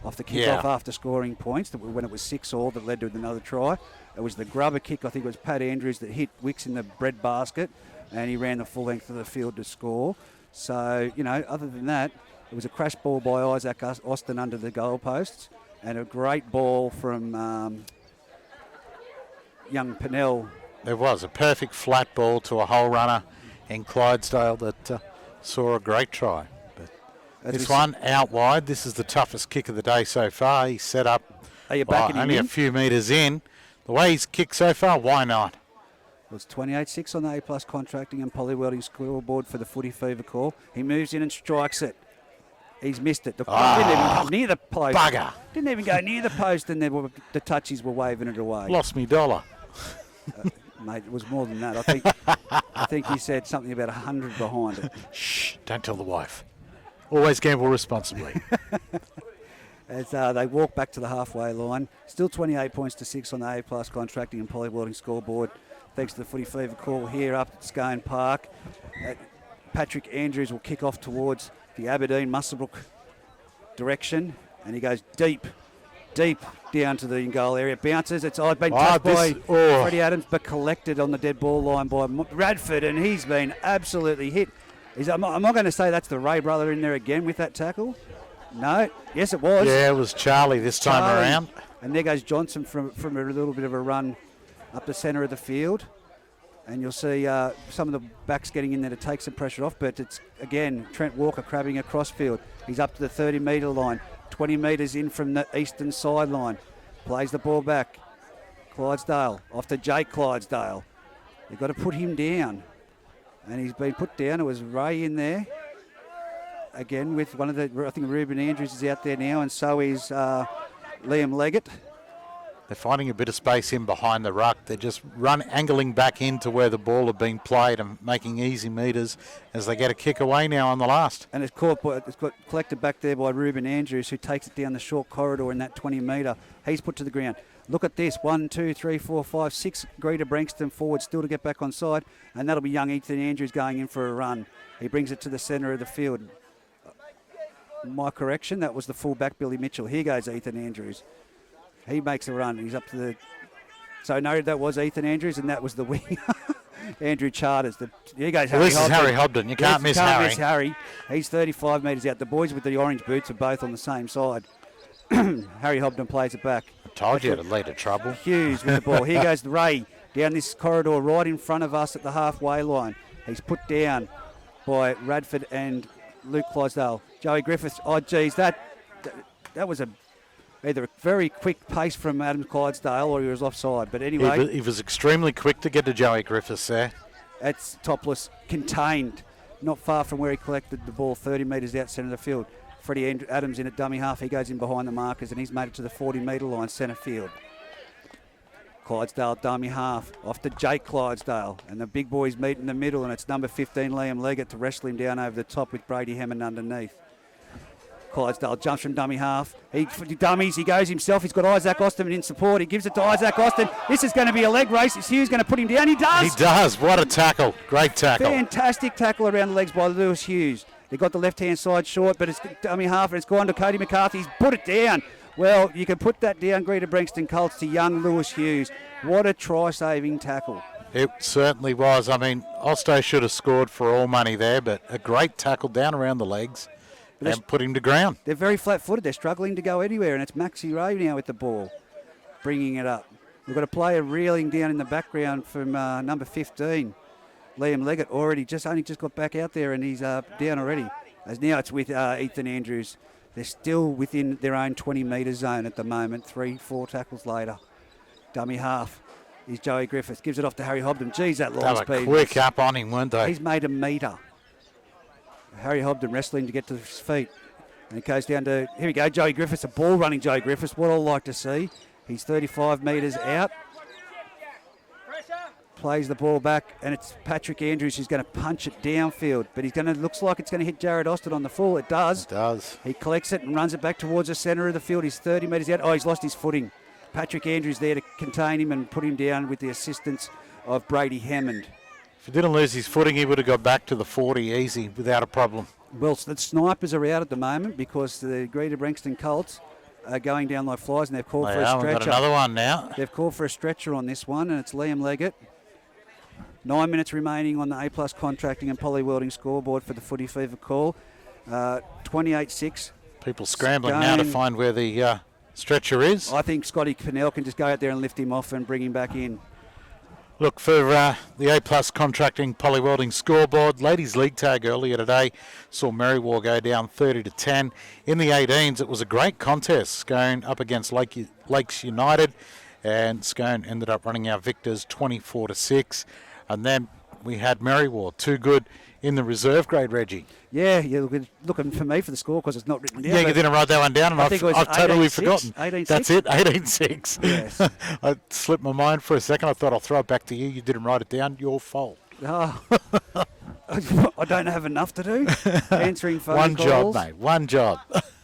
off the kick-off after scoring points, when it was 6-all that led to another try. It was the grubber kick, I think it was Pat Andrews, that hit Wicks in the bread basket, and he ran the full length of the field to score. So, you know, other than that, it was a crash ball by Isaac Austin under the goalposts, and a great ball from young Pennell. There was a perfect flat ball to a hole runner in Clydesdale that saw a great try. This one out wide. This is the toughest kick of the day so far. He's set up only a few metres in. The way he's kicked so far, why not? Well, it's 28-6 on the A-plus contracting and polywelding scoreboard for the Footy Fever call. He moves in and strikes it. He's missed it. Didn't even come near the post. Bugger. Didn't even go near the post, and the touchies were waving it away. Lost me $1. Mate, it was more than that. I think he said something about 100 behind it. Shh! Don't tell the wife. Always gamble responsibly. As they walk back to the halfway line. Still 28 points to 6 on the A-plus contracting and polywelding scoreboard. Thanks to the Footy Fever call here up at Scone Park. Patrick Andrews will kick off towards the Aberdeen Muswellbrook direction. And he goes deep down to the in-goal area. Bounces. It's been touched by Freddie Adams, but collected on the dead ball line by Radford. And he's been absolutely hit. Am I going to say that's the Ray brother in there again with that tackle? No. Yes, it was. Yeah, it was Charlie this time around. And there goes Johnson from a little bit of a run up the centre of the field. And you'll see some of the backs getting in there to take some pressure off. But it's, again, Trent Walker crabbing across field. He's up to the 30-metre line, 20 metres in from the eastern sideline. Plays the ball back. Clydesdale, off to Jake Clydesdale. You've got to put him down. And he's been put down. It was Ray in there. Again, with one of the, I think Ruben Andrews is out there now, and so is Liam Leggett. They're finding a bit of space in behind the ruck. They're just angling back into where the ball had been played and making easy metres as they get a kick away now on the last. And it's got collected back there by Ruben Andrews, who takes it down the short corridor in that 20-metre. He's put to the ground. Look at this, 1, 2, 3, 4, 5, 6 Greta Branxton forward still to get back on side, and that'll be young Ethan Andrews going in for a run. He brings it to the centre of the field. My correction, that was the full-back Billy Mitchell. Here goes Ethan Andrews. He makes a run. He's up to the... So no, that was Ethan Andrews, and that was the winger, Andrew Charters. Here goes Harry Hobden. This is Harry Hobden. You can't miss Harry. Miss Harry. He's 35 metres out. The boys with the orange boots are both on the same side. Harry Hobden plays it back. I told you to lead to trouble. Hughes with the ball. Here goes the Ray down this corridor right in front of us at the halfway line. He's put down by Radford and Luke Clydesdale. Joey Griffiths. Oh, geez, that was either a very quick pace from Adam Clydesdale or he was offside. But anyway. He was extremely quick to get to Joey Griffiths there. That's topless, contained, not far from where he collected the ball, 30 metres out centre of the field. Freddie Adams in at dummy half. He goes in behind the markers and he's made it to the 40-metre line, centre field. Clydesdale dummy half off to Jake Clydesdale, and the big boys meet in the middle, and it's number 15 Liam Leggett to wrestle him down over the top with Brady Hammond underneath. Clydesdale jumps from dummy half. He dummies, he goes himself. He's got Isaac Austin in support. He gives it to Isaac Austin. This is going to be a leg race. Is Hughes going to put him down? He does. He does. What a tackle. Great tackle. Fantastic tackle around the legs by Lewis Hughes. He got the left-hand side short, but it's dummy half, and it's gone to Cody McCarthy. He's put it down. Well, you can put that down, Greta Branxton Colts, to young Lewis Hughes. What a try-saving tackle. It certainly was. I mean, Osto should have scored for all money there, but a great tackle down around the legs and put him to ground. They're very flat-footed. They're struggling to go anywhere, and it's Maxi Ray now with the ball, bringing it up. We've got a player reeling down in the background from number 15, Liam Leggett, only just got back out there, and he's down already. As now it's with Ethan Andrews. They're still within their own 20-metre zone at the moment, 3-4 tackles later. Dummy half is Joey Griffiths. Gives it off to Harry Hobden. Geez, that line speed. They were quick up on him, weren't they? He's made a metre. Harry Hobden wrestling to get to his feet. And it goes down to, here we go, Joey Griffiths, a ball running Joey Griffiths. What I'd like to see. He's 35 metres out. Plays the ball back, and it's Patrick Andrews who's going to punch it downfield. But looks like it's going to hit Jared Austin on the full. It does. It does. He collects it and runs it back towards the centre of the field. He's 30 metres out. Oh, he's lost his footing. Patrick Andrews there to contain him and put him down with the assistance of Brady Hammond. If he didn't lose his footing, he would have got back to the 40 easy without a problem. Well, the snipers are out at the moment because the Greta Branxton Colts are going down like flies, and they've called for a stretcher. We've got another one now. They've called for a stretcher on this one, and it's Liam Leggett. 9 minutes remaining on the A-Plus Contracting and Poly Welding scoreboard for the Footy Fever call. 28-6. People scrambling now to find where the stretcher is. I think Scotty Pennell can just go out there and lift him off and bring him back in. Look, for the A-Plus Contracting Poly Welding scoreboard, Ladies League tag earlier today saw Merriwar go down 30-10. In the 18s, it was a great contest, Scone up against Lakes United, and Scone ended up running our victors 24-6. And then we had Merriwar, too good in the reserve grade, Reggie. Yeah, you're looking for me for the score because it's not written down. Yeah, you didn't write that one down, and I've totally forgotten. 18-6. That's it, 18-6. Yes. I slipped my mind for a second. I thought I'll throw it back to you. You didn't write it down. Your fault. Oh. I don't have enough to do. Answering phone One calls. job, mate. One job.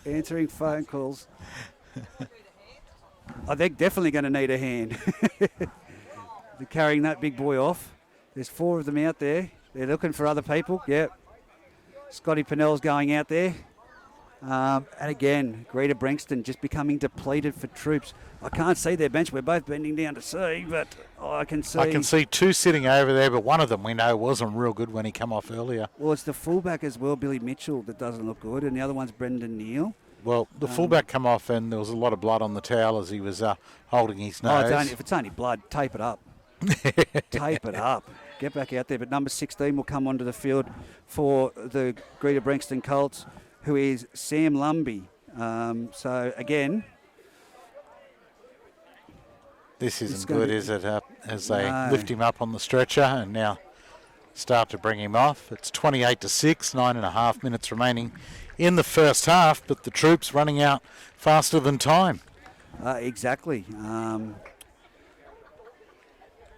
Answering phone calls. They're definitely going to need a hand. They're carrying that big boy off. There's 4 of them out there. They're looking for other people. Yep. Scotty Pennell's going out there. And again, Greta Branxton just becoming depleted for troops. I can't see their bench. We're both bending down to see, but I can see. I can see 2 sitting over there, but one of them we know wasn't real good when he came off earlier. Well, it's the fullback as well, Billy Mitchell, that doesn't look good, and the other one's Brendan Neal. Well, the fullback come off, and there was a lot of blood on the towel as he was holding his nose. If it's only blood, tape it up. Tape it up. Get back out there. But number 16 will come onto the field for the Greta Branxton Colts, who is Sam Lumby. So, again... This isn't good, is it? As they lift him up on the stretcher and now start to bring him off. It's 28-6, 9.5 minutes remaining in the first half, but the troops running out faster than time. Exactly.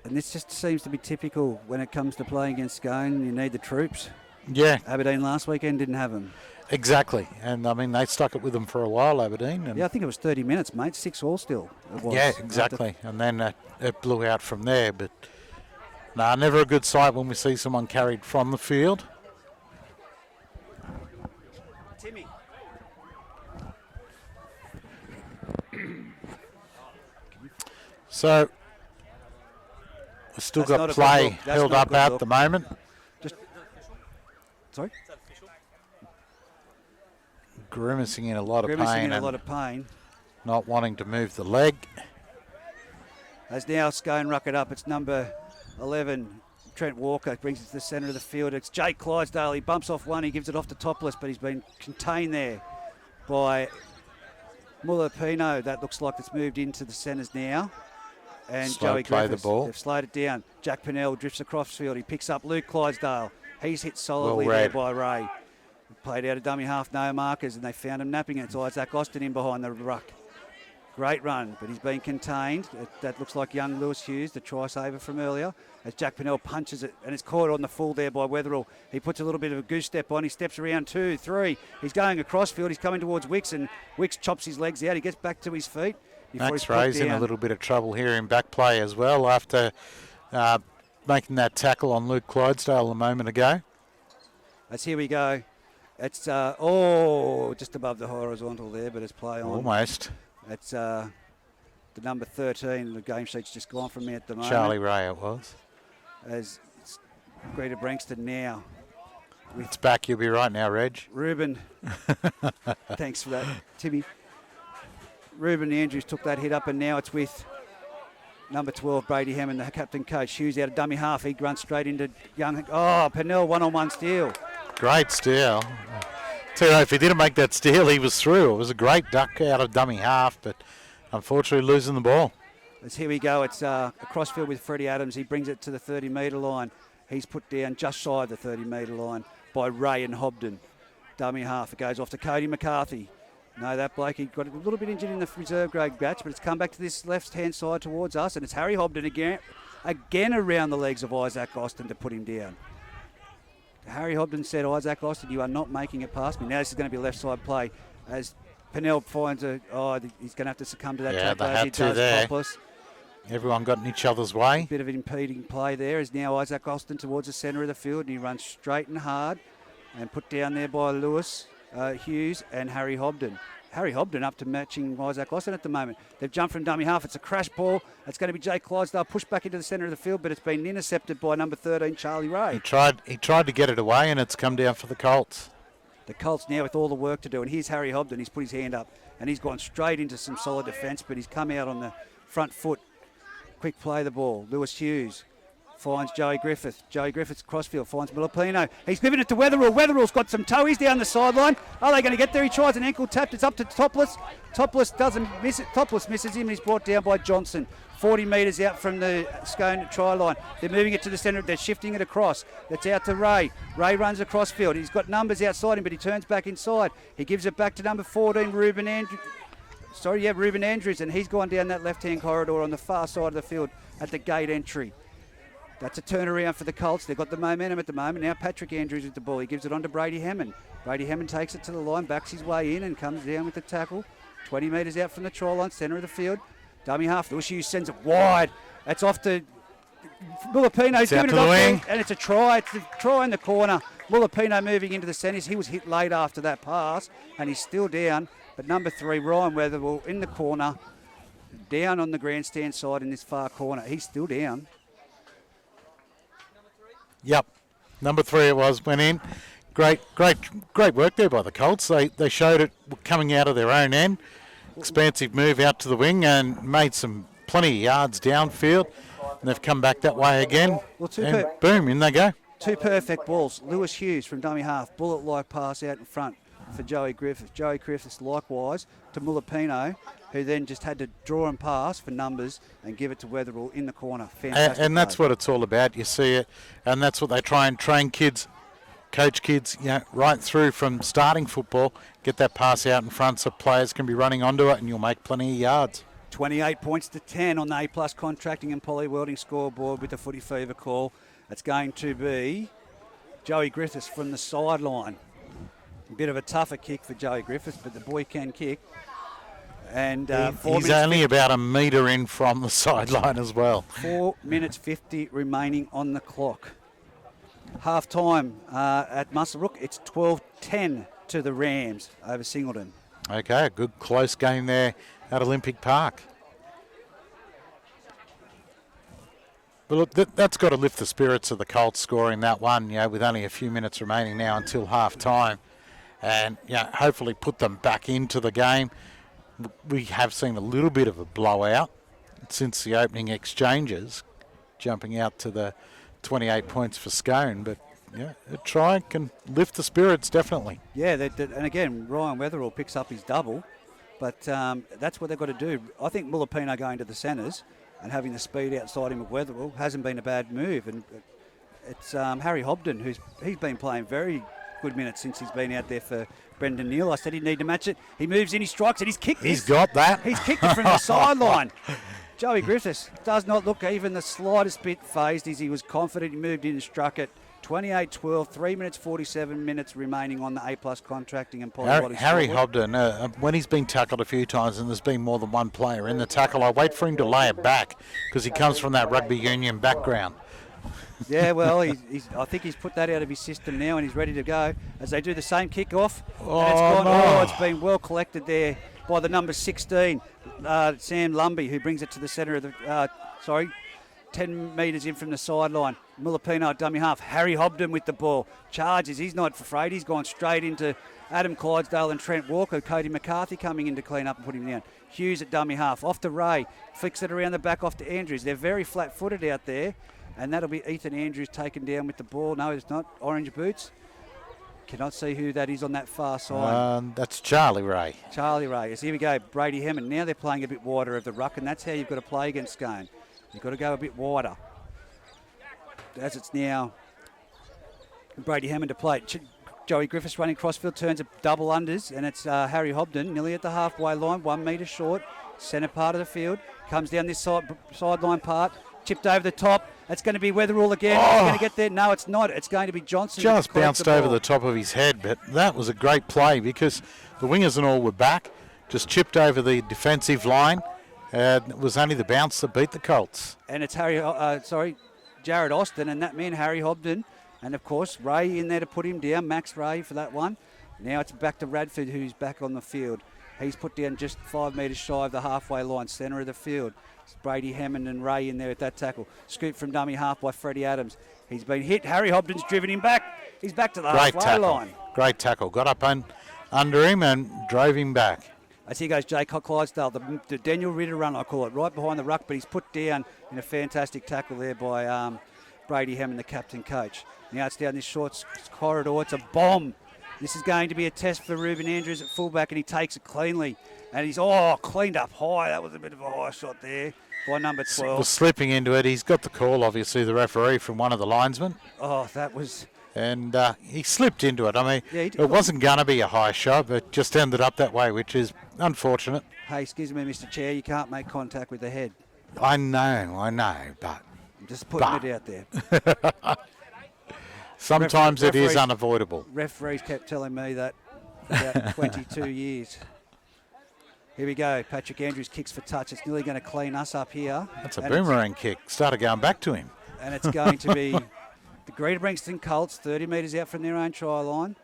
And this just seems to be typical when it comes to playing against Scone. You need the troops. Yeah. Aberdeen last weekend didn't have them. Exactly. And, I mean, they stuck it with them for a while, Aberdeen. And yeah, I think it was 30 minutes, mate. 6-all still. It was. Yeah, exactly. And then it blew out from there. But, never a good sight when we see someone carried from the field. Timmy. So... we've still got play held up at the moment. Sorry? Grimacing in a lot of pain. Not wanting to move the leg. As now Scone ruck it up. It's number 11, Trent Walker, brings it to the centre of the field. It's Jake Clydesdale. He bumps off one. He gives it off to Topless, but he's been contained there by Mulapino. That looks like it's moved into the centres now. And Joey Griffiths, they've slowed it down. Jack Pennell drifts across field. He picks up Luke Clydesdale. He's hit solidly there by Ray. Played out a dummy half, no markers, and they found him napping it. It's Isaac Austin in behind the ruck. Great run, but he's been contained. That looks like young Lewis Hughes, the try saver from earlier, as Jack Pennell punches it, and it's caught on the full there by Wetherill. He puts a little bit of a goose step on. He steps around 2, 3. He's going across field. He's coming towards Wicks, and Wicks chops his legs out. He gets back to his feet. Max Ray's in a little bit of trouble here in back play as well after making that tackle on Luke Clydesdale a moment ago. As here we go. It's, just above the horizontal there, but it's play on. Almost. It's the number 13. The game sheet's just gone from me at the moment. Charlie Ray it was. As it's Greta Branxton now. It's back. You'll be right now, Reg. Ruben. Thanks for that, Timmy. Ruben Andrews took that hit up, and now it's with number 12, Brady Hammond, the captain coach. Hughes out of dummy half. He runs straight into young. Oh, Pennell, one-on-one steal. Great steal. Tell you what, if he didn't make that steal, he was through. It was a great duck out of dummy half, but unfortunately losing the ball. As here we go, it's a crossfield with Freddie Adams. He brings it to the 30-metre line. He's put down just shy of the 30-metre line by Ray and Hobden. Dummy half. It goes off to Cody McCarthy. No, that bloke, he got a little bit injured in the reserve grade batch, but it's come back to this left-hand side towards us, and it's Harry Hobden again around the legs of Isaac Austin to put him down. Harry Hobden said, Isaac Austin, you are not making it past me. Now this is going to be a left-side play as Pennell finds he's going to have to succumb to that tackle. They had to there. Topless. Everyone got in each other's way. A bit of an impeding play there is now Isaac Austin towards the centre of the field, and he runs straight and hard and put down there by Lewis Hughes and Harry Hobden. Harry Hobden up to matching Isaac Austin at the moment. They've jumped from dummy half. It's a crash ball. It's going to be Jay Clydesdale pushed back into the centre of the field, but it's been intercepted by number 13, Charlie Ray. He tried to get it away, and it's come down for the Colts. The Colts now with all the work to do, and here's Harry Hobden. He's put his hand up, and he's gone straight into some solid defence, but he's come out on the front foot. Quick play the ball. Lewis Hughes finds Joey Griffith. Joey Griffith's crossfield finds Milipino. He's given it to Wetherill. Wetherill's got some toe. He's down the sideline. Are they going to get there? He tries an ankle tap. It's up to Topless. Topless doesn't miss it. Topless misses him. He's brought down by Johnson. 40 metres out from the Scone try line. They're moving it to the centre. They're shifting it across. That's out to Ray. Ray runs across field. He's got numbers outside him, but he turns back inside. He gives it back to number 14, Ruben Andrews, and he's gone down that left-hand corridor on the far side of the field at the gate entry. That's a turnaround for the Colts. They've got the momentum at the moment. Now Patrick Andrews with the ball. He gives it on to Brady Hammond. Brady Hammond takes it to the line, backs his way in and comes down with the tackle. 20 metres out from the try line, centre of the field. Dummy half. Lewis Hughes sends it wide. It's off to Mulipino. He's given it off there, and it's a try. It's a try in the corner. Mulipino moving into the centres. He was hit late after that pass, and he's still down. But number 3, Ryan Wetherell in the corner, down on the grandstand side in this far corner. He's still down. Yep, number 3 it was, went in. Great work there by the Colts. They showed it coming out of their own end. Expansive move out to the wing and made some plenty of yards downfield. And they've come back that way again. And boom, in they go. 2 perfect balls. Lewis Hughes from dummy half, bullet-like pass out in front for Joey Griffith. Joey Griffith likewise to Mulipino, who then just had to draw and pass for numbers and give it to Wetherill in the corner. Fantastic. And that's what it's all about. You see it, and that's what they try and train kids, coach kids, right through from starting football. Get that pass out in front so players can be running onto it, and you'll make plenty of yards. 28 points to 10 on the A+ Contracting and Poly Welding scoreboard with the Footy Fever call. It's going to be Joey Griffiths from the sideline. A bit of a tougher kick for Joey Griffiths, but the boy can kick. And he's only about a metre in from the sideline as well. 4 minutes 50 remaining on the clock. Half time at Muswellbrook. It's 12-10 to the Rams over Singleton. Okay, a good close game there at Olympic Park. But look, that's got to lift the spirits of the Colts scoring that one, with only a few minutes remaining now until half time. And hopefully put them back into the game. We have seen a little bit of a blowout since the opening exchanges, jumping out to the 28 points for Scone. But a try can lift the spirits, definitely. Yeah, and again, Ryan Wetherell picks up his double, but that's what they've got to do. I think Mulipino going to the centres and having the speed outside him of Wetherell hasn't been a bad move. And it's Harry Hobden, he's been playing very good minutes since he's been out there for Brendan Neal. I said he'd need to match it. He moves in, he strikes it, he's kicked He's this. got that. He's kicked it from the sideline. Joey Griffiths does not look even the slightest bit phased as he was confident. He moved in and struck it. 28-12, 3 minutes 47 minutes remaining on the A+ contracting and Harry Hobden, when he's been tackled a few times and there's been more than one player in the tackle, I wait for him to lay it back because he comes from that rugby union background. Yeah, well, I think he's put that out of his system now and he's ready to go as they do the same kick-off. It's been well collected there by the number 16, Sam Lumbey, who brings it to the centre of the... 10 metres in from the sideline. Mulapino at dummy half. Harry Hobden with the ball. Charges. He's not afraid. He's gone straight into Adam Clydesdale and Trent Walker. Cody McCarthy coming in to clean up and put him down. Hughes at dummy half. Off to Ray. Flicks it around the back off to Andrews. They're very flat-footed out there. And that'll be Ethan Andrews taken down with the ball. No, it's not. Orange boots. Cannot see who that is on that far side. That's Charlie Ray. Charlie Ray. Yes, here we go. Brady Hammond. Now they're playing a bit wider of the ruck, and that's how you've got to play against Scone. You've got to go a bit wider. As it's now Brady Hammond to play. Joey Griffiths running crossfield, turns a double unders, and it's Harry Hobden nearly at the halfway line, 1 metre short, centre part of the field. Comes down this sideline part, chipped over the top. That's going to be Weatherall again. He's going to get there. No, it's not. It's going to be Johnson. Just bounced over the top of his head, but that was a great play because the wingers and all were back. Just chipped over the defensive line. It was only the bounce that beat the Colts. And it's Jared Austin and that man, Harry Hobden. And, of course, Ray in there to put him down, Max Ray for that one. Now it's back to Radford, who's back on the field. He's put down just 5 metres shy of the halfway line, centre of the field. It's Brady Hammond and Ray in there at that tackle. Scoop from dummy half by Freddie Adams. He's been hit. Harry Hobden's driven him back. He's back to the halfway line. Great tackle. Got up under him and drove him back. As here goes Jay Clydesdale, the Daniel Ritter run, I call it, right behind the ruck, but he's put down in a fantastic tackle there by Brady Hammond, the captain coach. Now it's down this short corridor. It's a bomb. This is going to be a test for Ruben Andrews at fullback, and he takes it cleanly. And he's, cleaned up high. That was a bit of a high shot there by number 12. Was slipping into it. He's got the call, obviously, the referee from one of the linesmen. Oh, that was... And he slipped into it. I mean, it wasn't going to be a high shot, but just ended up that way, which is unfortunate. Hey, excuse me, Mr. Chair, you can't make contact with the head. I know, but... I'm just putting it out there. Sometimes it is unavoidable. Referees kept telling me that for about 22 years. Here we go. Patrick Andrews kicks for touch. It's nearly going to clean us up here. That's a boomerang kick. Started going back to him. And it's going to be... The Greta Branxton Colts, 30 metres out from their own try line.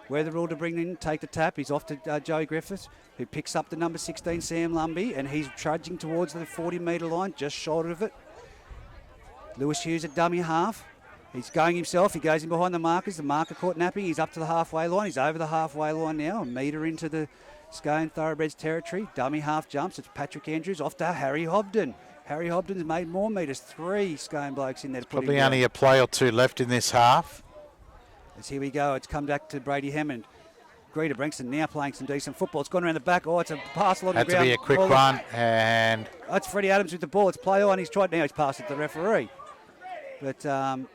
Weatherall to bring in, take the tap. He's off to Joey Griffiths, who picks up the number 16, Sam Lumbey, and he's trudging towards the 40-metre line, just short of it. Lewis Hughes at dummy half. He's going himself. He goes in behind the markers. The marker caught napping. He's up to the halfway line. He's over the halfway line now, a metre into the Scone Thoroughbreds territory. Dummy half jumps. It's Patrick Andrews off to Harry Hobden. Harry Hobden's made more metres. 3 Scone blokes in there to put him Probably down. only a play or two left in this half. As here we go. It's come back to Brady Hammond. Greta Branxton now playing some decent football. It's gone around the back. It's a pass along the ground. Had to be a quick one. And it's Freddie Adams with the ball. It's play on. He's tried now. He's passed it to the referee. But the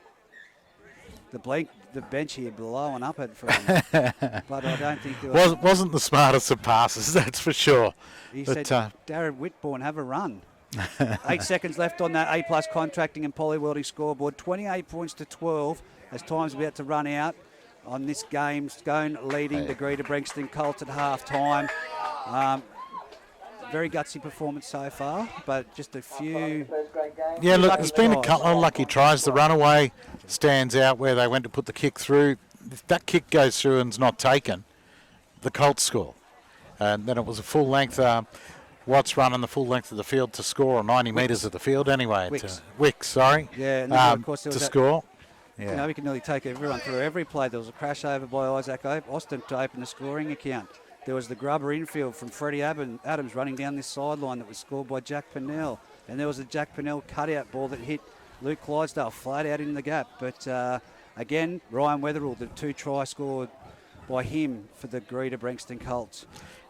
bench here blowing up at from him. But I don't think there wasn't the smartest of passes, that's for sure. He said, Darren Whitbourne, have a run. 8 seconds left on that A+ contracting and polywelding scoreboard. 28 points to 12 as time's about to run out on this game. Scone leading the Greta Branxton Colts at half time. Very gutsy performance so far, but just a few. Yeah, look, there's been a couple of lucky tries. The runaway stands out where they went to put the kick through. If that kick goes through and's not taken, the Colts score. And then it was a full length. Watts running the full length of the field to score, or 90 metres of the field anyway. Wicks, sorry. Yeah, and then of course there was to score. Yeah. You know, we can nearly take everyone through every play. There was a crash over by Isaac Austin to open the scoring account. There was the grubber infield from Freddie Adams running down this sideline that was scored by Jack Pennell. And there was a Jack Pennell cutout ball that hit Luke Clydesdale flat out in the gap. But again, Ryan Weatherall, the 2 tries scored by him for the Greta Branxton Colts.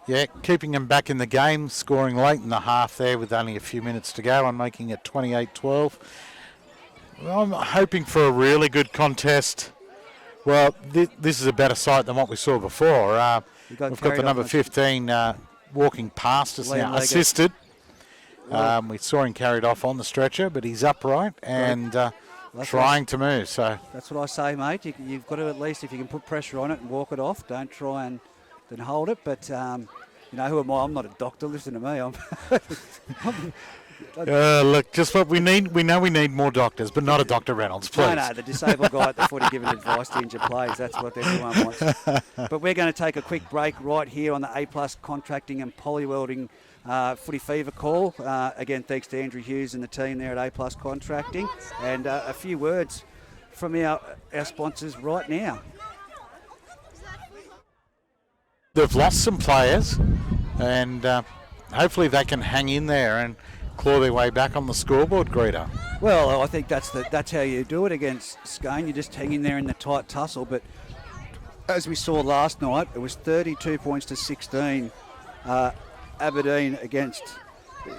Yeah, keeping them back in the game, scoring late in the half there with only a few minutes to go and making it 28-12. I'm hoping for a really good contest. Well, this is a better sight than what we saw before. We've got the number 15 walking past us now, assisted. We saw him carried off on the stretcher, but he's upright and trying to move. So that's what I say, mate. You've got to at least, if you can put pressure on it and walk it off, don't try and then hold it. But, who am I? I'm not a doctor. Listen to me. Look, just what we need. We know we need more doctors, but not a Dr. Reynolds, please. No, the disabled guy at the footy giving advice to injured players. That's what everyone wants. But we're going to take a quick break right here on the A+ Contracting and Polywelding Footy Fever call. Again, thanks to Andrew Hughes and the team there at A+ Contracting. And a few words from our sponsors right now. They've lost some players, and hopefully they can hang in there and claw their way back on the scoreboard, Greta. Well, I think that's how you do it against Scone. You just hang in there in the tight tussle. But as we saw last night, it was 32 points to 16. Aberdeen against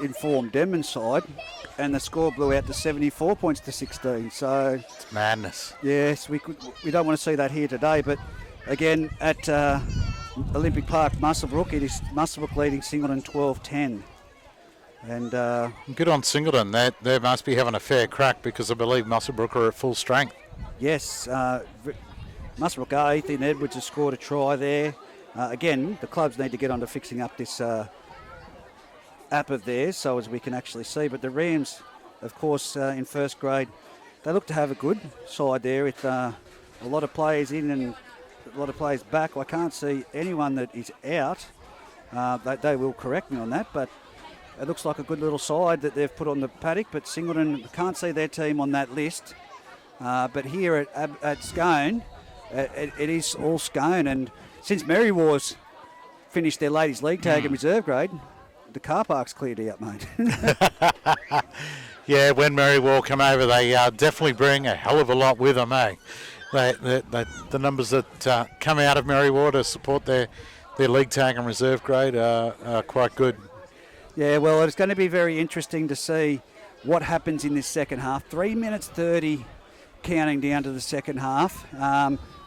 informed Denman side, and the score blew out to 74 points to 16. So it's madness. Yes, we don't want to see that here today. But again, at Olympic Park, Muswellbrook, it is Muswellbrook leading Singleton 12-10. And good on Singleton. They must be having a fair crack because I believe Muswellbrook are at full strength. Yes, Muswellbrook are. Ethan Edwards has scored a try there. Again, the clubs need to get on to fixing up this app of theirs so as we can actually see. But the Rams, of course, in first grade, they look to have a good side there with a lot of players in and a lot of players back. I can't see anyone that is out. They will correct me on that, but it looks like a good little side that they've put on the paddock, but Singleton, can't see their team on that list. But here at Scone, it is all Scone. And since Mary Wars finished their ladies' league tag and reserve grade, the car park's cleared out, mate. Yeah, when Mary War come over, they definitely bring a hell of a lot with them, eh? The numbers that come out of Mary War to support their league tag and reserve grade are quite good. Yeah, well, it's going to be very interesting to see what happens in this second half. 3 minutes 30 counting down to the second half.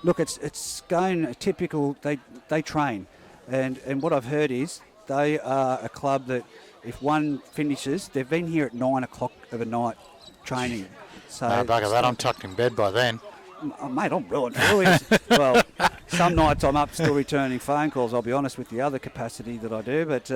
Look, it's going a typical, they train. And what I've heard is they are a club that if one finishes, they've been here at 9 o'clock of a night training. So no, bugger that, I'm tucked in bed by then. Oh, mate, I'm ruined. Well, some nights I'm up still returning phone calls, I'll be honest, with the other capacity that I do. But,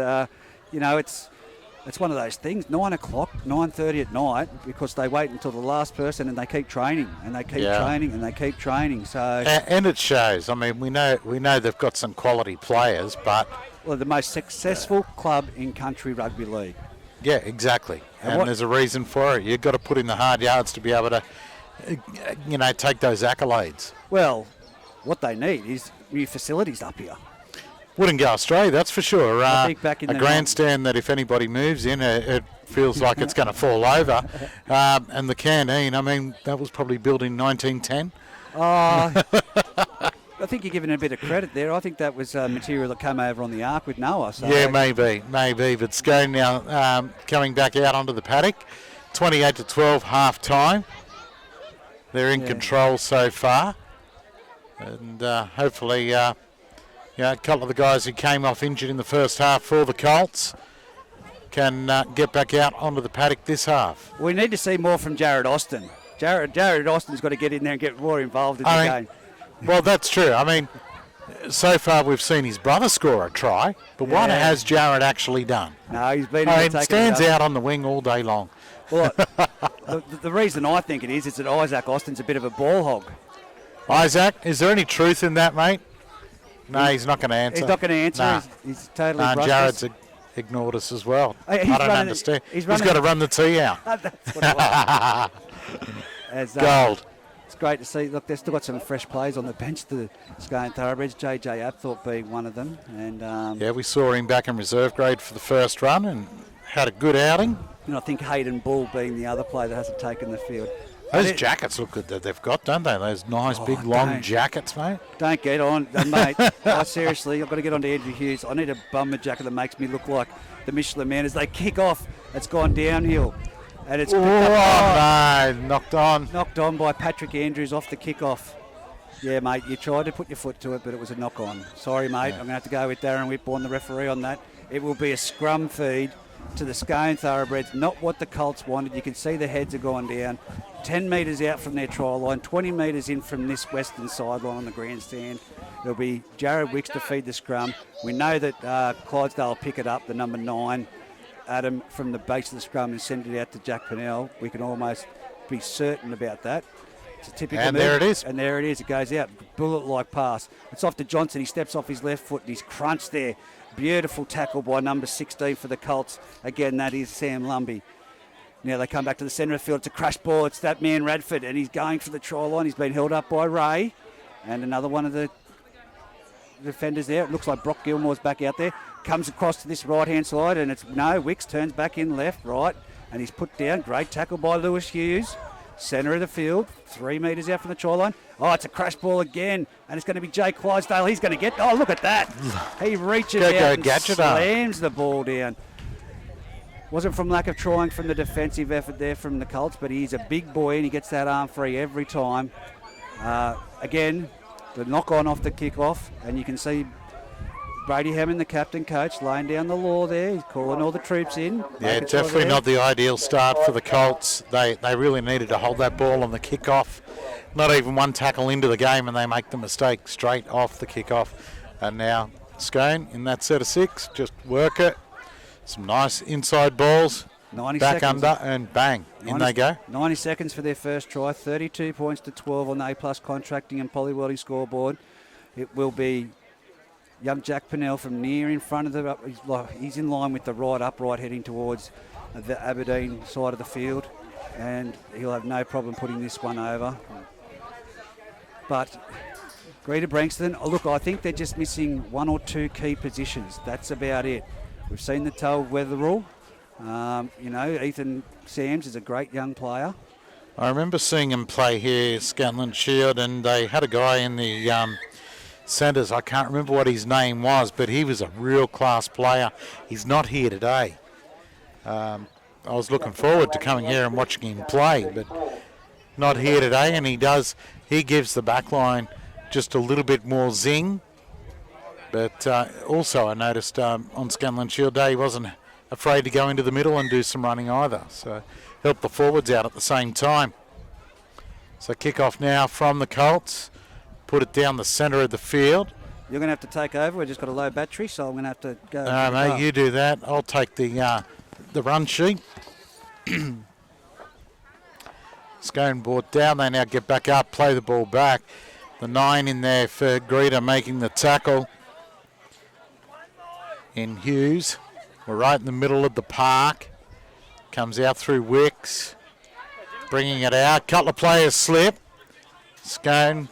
it's one of those things, 9 o'clock, 9:30 at night, because they wait until the last person and they keep training and they keep training and they keep training. So and it shows. I mean, we know they've got some quality players, but the most successful club in country rugby league. Yeah, exactly. And there's a reason for it. You've got to put in the hard yards to be able to, take those accolades. Well, what they need is new facilities up here. Wouldn't go astray, that's for sure. I think back in a grandstand that if anybody moves in, it feels like it's going to fall over. And the canteen, I mean, that was probably built in 1910. I think you're giving it a bit of credit there. I think that was material that came over on the Ark with Noah. So. Yeah, maybe. But Scone now coming back out onto the paddock. 28-12 half time. They're in control so far. And hopefully... a couple of the guys who came off injured in the first half for the Colts can get back out onto the paddock this half. We need to see more from Jared Austin. Jared Austin's got to get in there and get more involved in the game. Well, that's true. I mean, so far we've seen his brother score a try, but what has Jared actually done? No, he's been stands out on the wing all day long. Well, the reason I think it is that Isaac Austin's a bit of a ball hog. Isaac, is there any truth in that, mate? No, he's not going to answer. He's not going to answer. Nah. He's totally brushless. Jared's ignored us as well. I don't understand. He's got to run the tee out. That's what I like. Gold. It's great to see. Look, they've still got some fresh players on the bench, the Scone Thoroughbreds, JJ Apthorpe being one of them. And we saw him back in reserve grade for the first run and had a good outing. And I think Hayden Bull being the other player that hasn't taken the field. Those jackets look good that they've got, don't they? Those nice, big, long jackets, mate. Don't get on, mate. Seriously, I've got to get on to Andrew Hughes. I need a bomber jacket that makes me look like the Michelin Man. As they kick off, it's gone downhill. And it's knocked on. Knocked on by Patrick Andrews off the kick-off. Yeah, mate, you tried to put your foot to it, but it was a knock-on. Sorry, mate. I'm going to have to go with Darren Whitbourne, the referee, on that. It will be a scrum feed to the Scone Thoroughbreds, not what the Colts wanted. You can see the heads are gone down. 10 metres out from their try line, 20 metres in from this western sideline on the grandstand. It'll be Jared Wicks to feed the scrum. We know that Clydesdale will pick it up, the number 9, Adam, from the base of the scrum and send it out to Jack Pennell. We can almost be certain about that. It's a typical and move. there it is. And there it is. It goes out. Bullet-like pass. It's off to Johnson. He steps off his left foot and he's crunched there. Beautiful tackle by number 16 for the Colts. Again, that is Sam Lumbey. Now they come back to the centre of the field. It's a crash ball. It's that man Radford, and he's going for the try line. He's been held up by Ray. And another one of the defenders there. It looks like Brock Gilmore's back out there. Comes across to this right-hand side, and Wicks turns back in left, right, and he's put down. Great tackle by Lewis Hughes. Centre of the field, 3 metres out from the try line. Oh, it's a crash ball again, and it's going to be Jay Clydesdale. He's going to get... Oh, look at that. He reaches out and slams the ball down. Wasn't from lack of trying from the defensive effort there from the Colts, but he's a big boy, and he gets that arm free every time. Again, the knock-on off the kick-off, and you can see Brady Hammond, the captain coach, laying down the law there. He's calling all the troops in. Yeah, definitely not the ideal start for the Colts. They really needed to hold that ball on the kick-off. Not even one tackle into the game, and they make the mistake straight off the kick-off. And now Scone in that set of 6, just work it. Some nice inside balls. 90 back seconds. Under and bang, in they go. 90 seconds for their first try, 32 points to 12 on the A-plus contracting and polywelding scoreboard. It will be young Jack Pennell from near in front of the... He's in line with the right upright heading towards the Aberdeen side of the field, and he'll have no problem putting this one over. But Greta Branxton, look, I think they're just missing 1 or 2 key positions. That's about it. We've seen the toe Weatherall. Ethan Sams is a great young player. I remember seeing him play here, Scotland Shield, and they had a guy in the centres. I can't remember what his name was, but he was a real class player. He's not here today. I was looking forward to coming here and watching him play, but not here today, and he gives the back line just a little bit more zing. But also I noticed on Scanlon Shield Day he wasn't afraid to go into the middle and do some running either. So help the forwards out at the same time. So kick off now from the Colts. Put it down the centre of the field. You're going to have to take over. We've just got a low battery, so I'm going to have to go. No, mate, you do that. I'll take the run sheet. Scone brought down. They now get back up, play the ball back. The 9 in there for Greta making the tackle. In Hughes. We're right in the middle of the park. Comes out through Wicks. Bringing it out. Couple of players slip. Scone.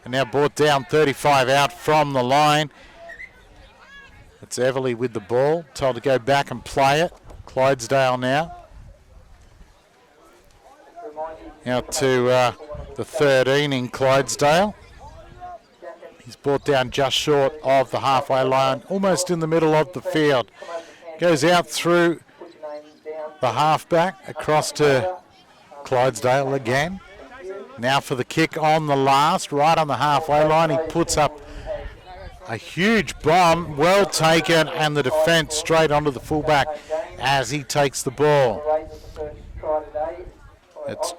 And now brought down 35 out from the line. It's Everly with the ball. Told to go back and play it. Clydesdale now. Out to the 13 in Clydesdale. He's brought down just short of the halfway line, almost in the middle of the field. Goes out through the halfback, across to Clydesdale again. Now for the kick on the last, right on the halfway line. He puts up a huge bomb, well taken, and the defence straight onto the fullback as he takes the ball. It's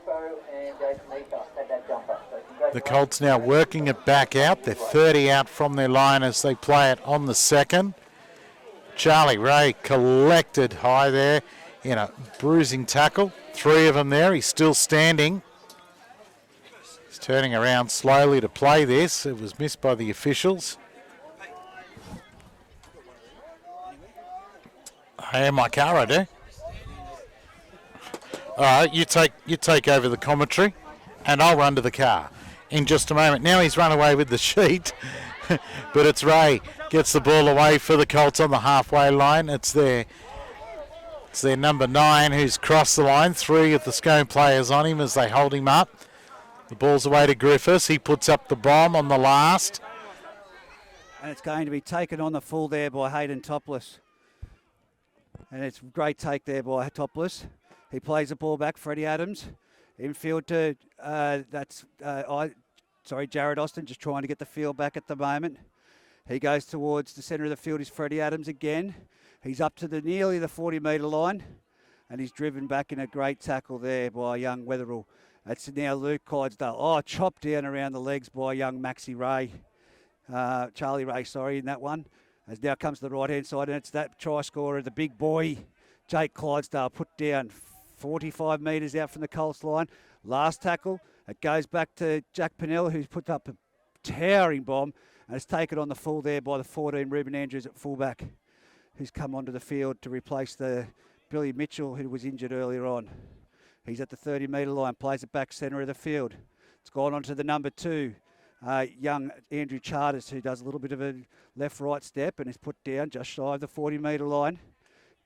the Colts now working it back out. They're 30 out from their line as they play it on the second. Charlie Ray collected high there in a bruising tackle. 3 of them there. He's still standing. He's turning around slowly to play this. It was missed by the officials. I am my car, I do. All right, you take over the commentary, and I'll run to the car in just a moment. Now he's run away with the sheet, but it's Ray gets the ball away for the Colts on the halfway line. It's their number 9 who's crossed the line. 3 of the Scone players on him as they hold him up. The ball's away to Griffiths. He puts up the bomb on the last. And it's going to be taken on the full there by Hayden Topless. And it's a great take there by Topless. He plays the ball back, Freddie Adams. Infield to Jared Austin just trying to get the field back at the moment. He goes towards the centre of the field is Freddie Adams again. He's up to nearly the 40-metre line, and he's driven back in a great tackle there by young Wetherill. It's now Luke Clydesdale. Oh, chopped down around the legs by young Charlie Ray, in that one. As now comes to the right-hand side, and it's that try scorer, the big boy, Jake Clydesdale, put down 45 metres out from the Colts line. Last tackle, it goes back to Jack Pennell, who's put up a towering bomb, and it's taken on the full there by the 14, Ruben Andrews at fullback, who's come onto the field to replace the Billy Mitchell, who was injured earlier on. He's at the 30-metre line, plays it back centre of the field. It's gone on to the number 2, young Andrew Charters, who does a little bit of a left-right step and is put down just shy of the 40-metre line.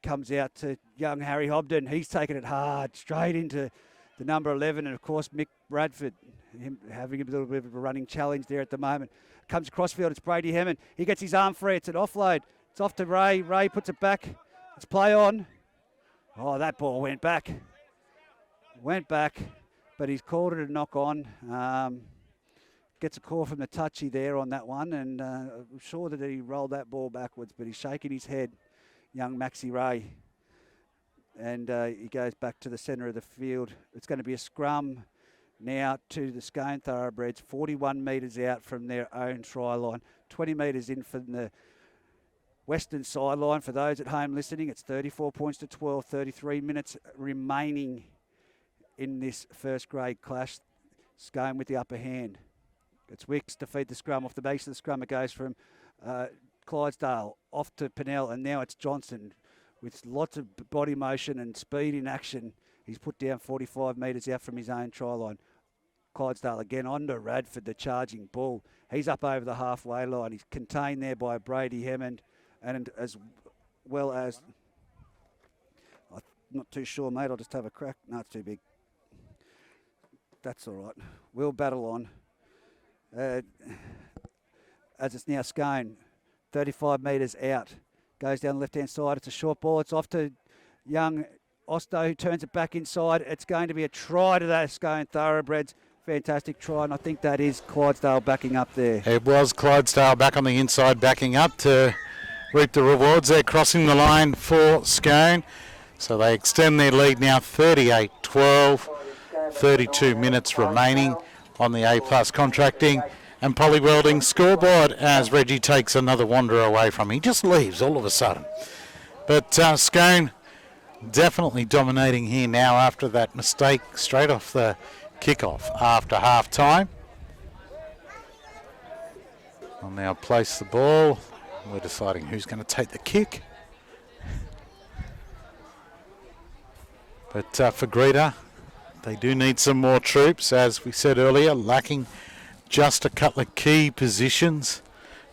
Comes out to young Harry Hobden. He's taken it hard, straight into the number 11, and of course Mick Bradford, him having a little bit of a running challenge there at the moment. Comes across field, it's Brady Hemmond. He gets his arm free, it's an offload. It's off to Ray. Ray puts it back. It's play on. Oh, that ball went back. But he's called it a knock on. Gets a call from the touchy there on that one, and I'm sure that he rolled that ball backwards, but he's shaking his head, young Maxi Ray. And he goes back to the centre of the field. It's going to be a scrum now to the Scone Thoroughbreds, 41 metres out from their own try line, 20 metres in from the western sideline. For those at home listening, it's 34 points to 12, 33 minutes remaining in this first grade clash. Scone with the upper hand. It's Wicks to feed the scrum. Off the base of the scrum, it goes from Clydesdale off to Pennell, and now it's Johnson with lots of body motion and speed in action. He's put down 45 metres out from his own try line. Clydesdale again on to Radford, the charging bull. He's up over the halfway line. He's contained there by Brady Hemmond, and as well as, I'm not too sure, mate. I'll just have a crack. No, it's too big. That's all right. We'll battle on. As it's now Scone, 35 metres out. Goes down the left-hand side. It's a short ball. It's off to young Osto, who turns it back inside. It's going to be a try to that Scone Thoroughbreds. Fantastic try, and I think that is Clydesdale backing up there. It was Clydesdale back on the inside, backing up to reap the rewards. They're crossing the line for Scone. So they extend their lead now 38-12. 32 minutes remaining on the A+ contracting and poly welding scoreboard as Reggie takes another wanderer away from him. He just leaves all of a sudden. But Scone definitely dominating here now after that mistake straight off the kickoff after half time. I'll now place the ball. We're deciding who's going to take the kick. But for Greta, they do need some more troops, as we said earlier, lacking just a couple of key positions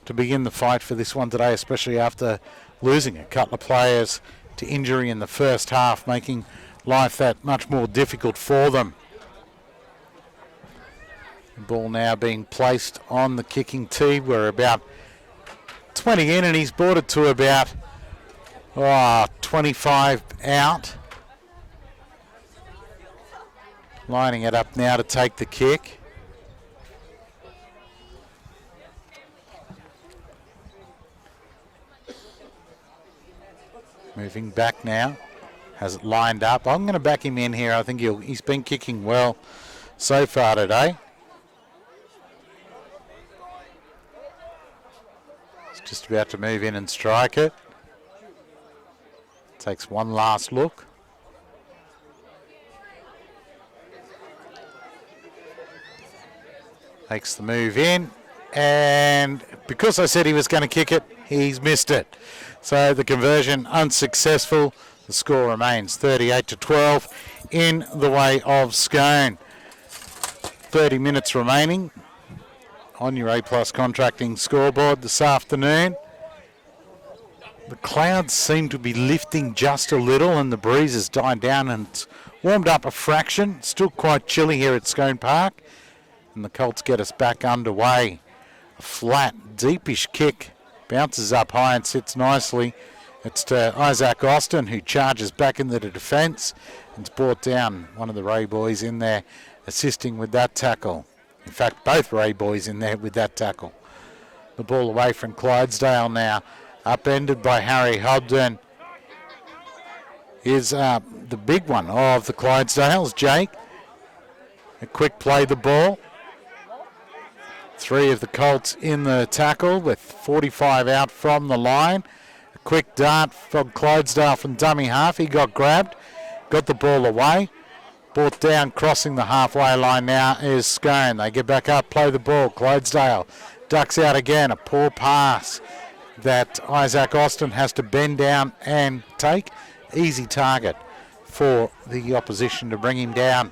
to begin the fight for this one today, especially after losing a couple of players to injury in the first half, making life that much more difficult for them. The ball now being placed on the kicking tee. We're about 20 in, and he's brought it to about 25 out. Lining it up now to take the kick. Moving back now. Has it lined up. I'm going to back him in here. I think he's been kicking well so far today. He's just about to move in and strike it. Takes one last look. Makes the move in, and because I said he was going to kick it, he's missed it. So the conversion unsuccessful. The score remains 38-12 in the way of Scone. 30 minutes remaining on your A+ contracting scoreboard this afternoon. The clouds seem to be lifting just a little, and the breeze has died down and it's warmed up a fraction. Still quite chilly here at Scone Park. And the Colts get us back underway. A flat, deepish kick. Bounces up high and sits nicely. It's to Isaac Austin, who charges back into the defence. It's brought down. One of the Ray boys in there assisting with that tackle. In fact, both Ray boys in there with that tackle. The ball away from Clydesdale now. Upended by Harry Hobden. Here's the big one of the Clydesdales, Jake. A quick play the ball. 3 of the Colts in the tackle with 45 out from the line. A quick dart from Clydesdale from dummy half. He got grabbed, got the ball away. Brought down, crossing the halfway line now is Scone. They get back up, play the ball. Clydesdale ducks out again. A poor pass that Isaac Austin has to bend down and take. Easy target for the opposition to bring him down.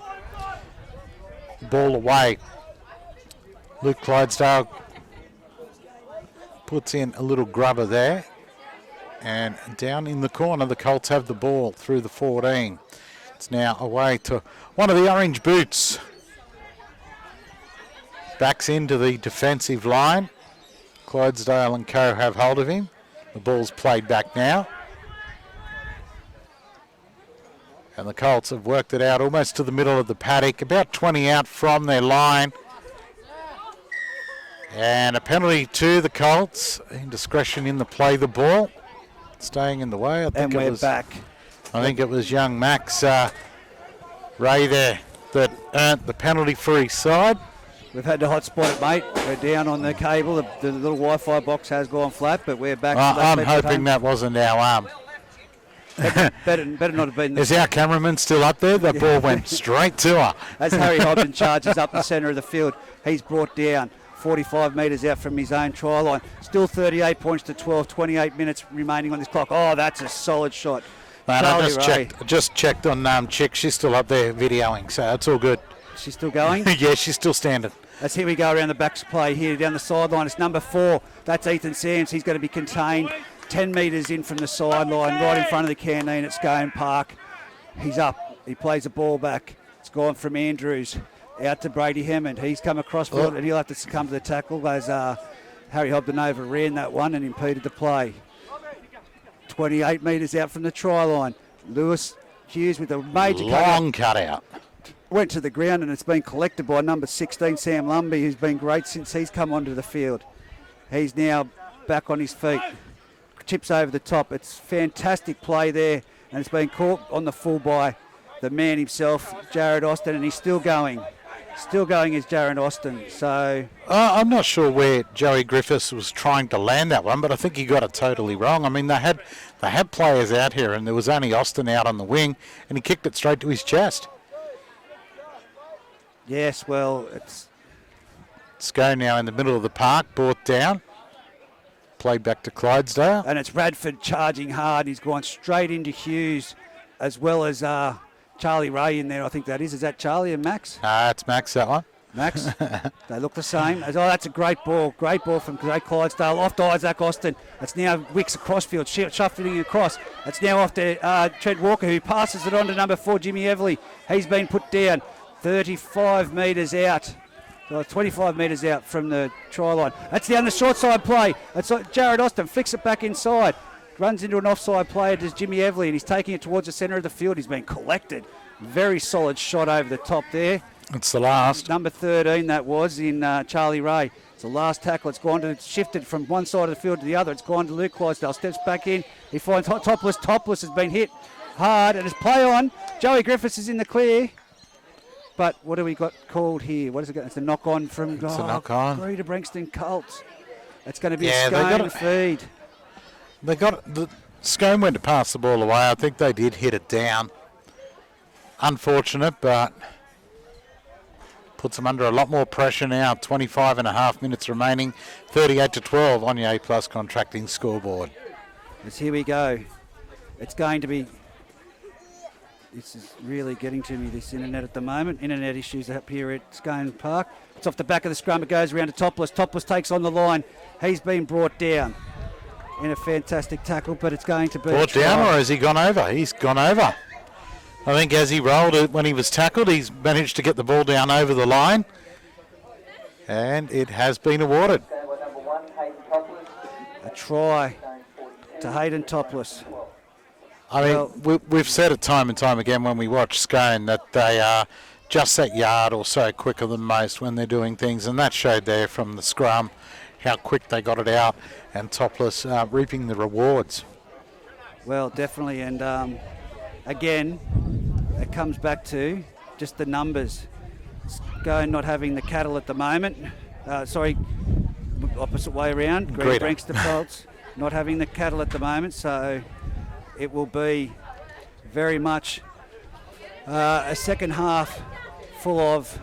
Ball away. Luke Clydesdale puts in a little grubber there. And down in the corner, the Colts have the ball through the 14. It's now away to one of the orange boots. Backs into the defensive line. Clydesdale and co have hold of him. The ball's played back now. And the Colts have worked it out almost to the middle of the paddock, about 20 out from their line. And a penalty to the Colts. Indiscretion in the play the ball. Staying in the way. I think and we're back. I think it was young Max Ray there that earned the penalty for his side. We've had to hotspot it, mate. We're down on the cable. The little Wi-Fi box has gone flat, but we're back. I'm hoping that wasn't our arm. better not have been. Is our cameraman still up there? The ball went straight to her. As Harry Hobden charges up the centre of the field, he's brought down 45 metres out from his own try line. Still 38 points to 12, 28 minutes remaining on this clock. Oh, that's a solid shot. Man, I just checked on Chick. She's still up there videoing, so it's all good. She's still going? Yeah, she's still standing. As here we go around the back play here down the sideline. It's number 4. That's Ethan Sands. He's going to be contained 10 metres in from the sideline, right in front of the canteen at Scone Park. He's up. He plays the ball back. It's gone from Andrews out to Brady Hammond. He's come across field and he'll have to succumb to the tackle as Harry Hobden overran that one and impeded the play. 28 metres out from the try line. Lewis Hughes with a major long cutout. Went to the ground and it's been collected by number 16, Sam Lumby, who's been great since he's come onto the field. He's now back on his feet. Tips over the top. It's fantastic play there, and it's been caught on the full by the man himself, Jared Austin, and he's still going. Still going is Jared Austin. So I'm not sure where Joey Griffiths was trying to land that one, but I think he got it totally wrong. I mean, they had players out here, and there was only Austin out on the wing, and he kicked it straight to his chest. Yes, well, it's Scone now in the middle of the park, brought down. Played back to Clydesdale. And it's Radford charging hard. He's gone straight into Hughes, as well as Charlie Ray in there, I think that is. Is that Charlie and Max? It's Max, that one. Max. They look the same. Oh, that's a great ball. Great ball from Clydesdale. Off to Isaac Austin. It's now Wicks across field, shuffling across. It's now off to Trent Walker, who passes it on to number 4, Jimmy Everly. He's been put down 35 metres out. 25 metres out from the try line. That's down the short side play. It's like Jared Austin flicks it back inside. Runs into an offside player, does Jimmy Everly, and he's taking it towards the centre of the field. He's been collected. Very solid shot over the top there. It's the last. Number 13 that was in Charlie Ray. It's the last tackle. It's gone to, shifted from one side of the field to the other. It's gone to Luke Clydesdale. Steps back in. He finds Topless. Topless has been hit hard, and it's play on. Joey Griffiths is in the clear. But what have we got called here? What is it? It's a knock on from a knock on. Greta Branxton Colts. It's going to be a Scone feed. They got the Scone went to pass the ball away. I think they did hit it down. Unfortunate, but puts them under a lot more pressure now. 25 and a half minutes remaining. 38-12 on your A+ contracting scoreboard. As here we go. It's going to be. This is really getting to me, this internet at the moment. Internet issues up here at Scone Park. It's off the back of the scrum. It goes around to Topless. Topless takes on the line. He's been brought down in a fantastic tackle, but it's going to be brought down, or has he gone over? He's gone over. I think as he rolled it when he was tackled, he's managed to get the ball down over the line. And it has been awarded. A try to Hayden Topless. I mean, we've said it time and time again when we watch Scone that they are just that yard or so quicker than most when they're doing things, and that showed there from the scrum how quick they got it out, and Topless reaping the rewards. Well, definitely, and again, it comes back to just the numbers. Scone not having the cattle at the moment. Opposite way around. Greta Branxton Colts not having the cattle at the moment, so it will be very much a second half full of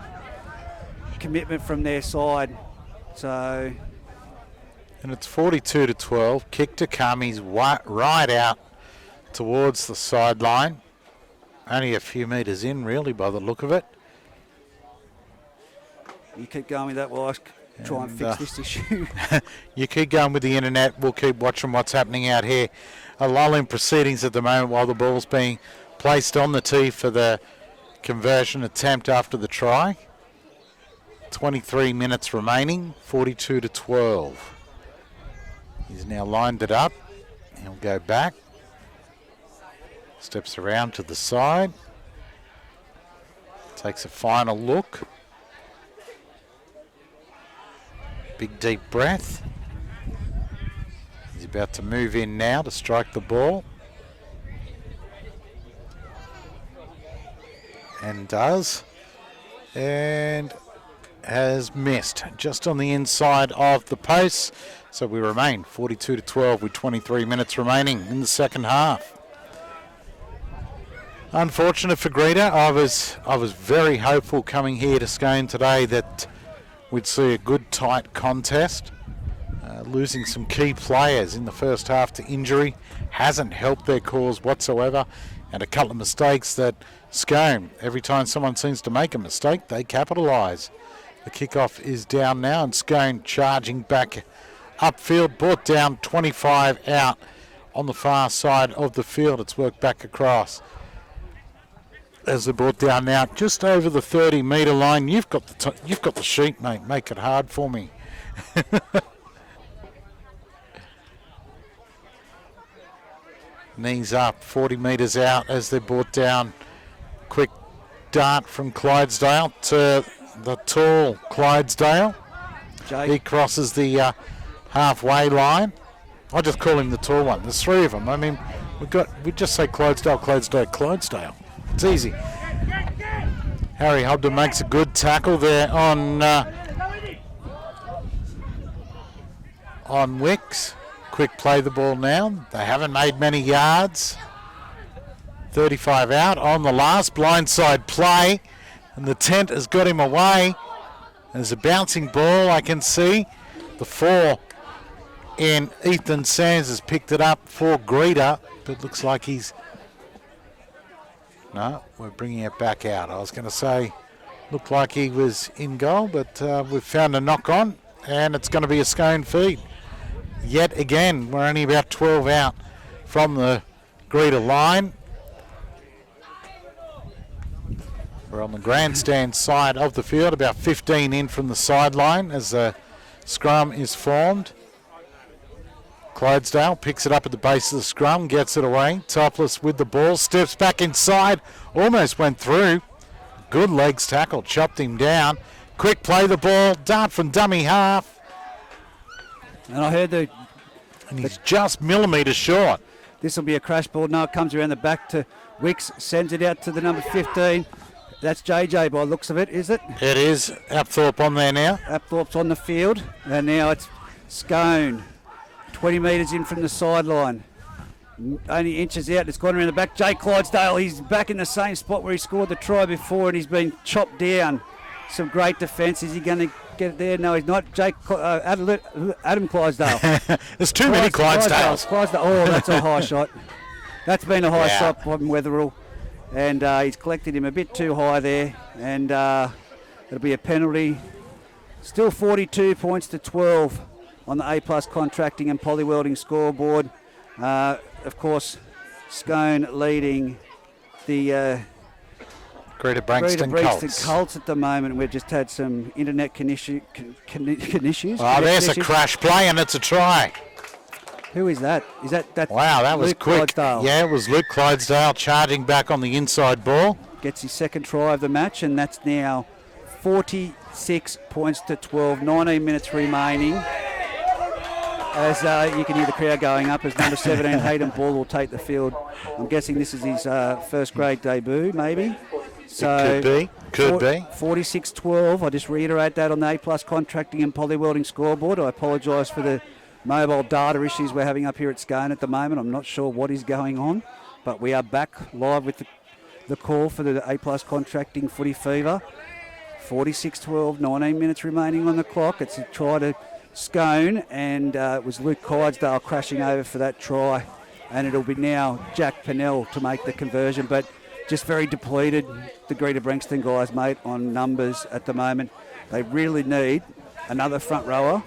commitment from their side. So, and it's 42-12. Kick to come. He's right out towards the sideline. Only a few metres in, really, by the look of it. You keep going with that while I try and fix this issue. You keep going with the internet. We'll keep watching what's happening out here. A lull in proceedings at the moment while the ball's being placed on the tee for the conversion attempt after the try. 23 minutes remaining, 42-12. He's now lined it up. He'll go back. Steps around to the side. Takes a final look. Big deep breath. He's about to move in now to strike the ball. And does. And has missed just on the inside of the post. So we remain 42-12 with 23 minutes remaining in the second half. Unfortunate for Greta. I was very hopeful coming here to Scone today that we'd see a good tight contest. Losing some key players in the first half to injury hasn't helped their cause whatsoever, and a couple of mistakes that Scone, every time someone seems to make a mistake, they capitalise. The kickoff is down now, and Scone charging back upfield, brought down 25 out on the far side of the field. It's worked back across as they're brought down now just over the 30-metre line. You've got the sheet, mate. Make it hard for me. Knees up, 40 metres out as they're brought down. Quick dart from Clydesdale to the tall Clydesdale. Jake. He crosses the halfway line. I just call him the tall one. There's three of them. I mean, we just say Clydesdale, Clydesdale, Clydesdale. It's easy. Harry Hobden makes a good tackle there on Wicks. Quick play the ball now. They haven't made many yards. 35 out on the last blindside play, and the tent has got him away. There's a bouncing ball, I can see. The 4 in Ethan Sands has picked it up for Greta, but looks like he's... No, we're bringing it back out. I was going to say, looked like he was in goal, but we've found a knock on, and it's going to be a Scone feed. Yet again, we're only about 12 out from the Greta line. We're on the grandstand side of the field, about 15 in from the sideline as the scrum is formed. Clydesdale picks it up at the base of the scrum, gets it away. Topless with the ball, steps back inside, almost went through. Good legs tackle, chopped him down. Quick play the ball, dart from dummy half. And I heard and he's just millimetres short. This will be a crash ball. No, it comes around the back to Wicks, sends it out to the number 15. That's JJ by the looks of it, is it? It is. Apthorpe on there now. Apthorpe's on the field, and now it's Scone. 20 metres in from the sideline. Only inches out. It's gone around the back. Jake Clydesdale, he's back in the same spot where he scored the try before, and he's been chopped down. Some great defence. Is he going to get it there? No, he's not. Adam Clydesdale. There's too many Clydesdales. Clydesdale. Oh, that's a high shot. That's been a high shot from Wetherell. And he's collected him a bit too high there. And it'll be a penalty. Still 42 points to 12 on the A-plus contracting and polywelding scoreboard. Of course, Scone leading the Greta Branxton Colts at the moment. We've just had some internet issues. Oh, there's a crash play and it's a try. Who is that? Is that wow, that was Luke quick. Clydesdale? Yeah, it was Luke Clydesdale charging back on the inside ball. gets his second try of the match, and that's now 46 points to 12, 19 minutes remaining. As you can hear the crowd going up as number 17, Hayden Ball, will take the field. I'm guessing this is his first grade debut, maybe. So Could be. 46-12. I just reiterate that on the A+ Contracting and Polywelding scoreboard. I apologise for the mobile data issues we're having up here at Scone at the moment. I'm not sure what is going on, but we are back live with the call for the A+ Contracting Footy Fever. 46-12, 19 minutes remaining on the clock. It's a try to Scone, and it was Luke Clydesdale crashing over for that try, and it'll be now Jack Pennell to make the conversion, but just very depleted, the Greta Branxton guys, mate, on numbers at the moment. They really need another front rower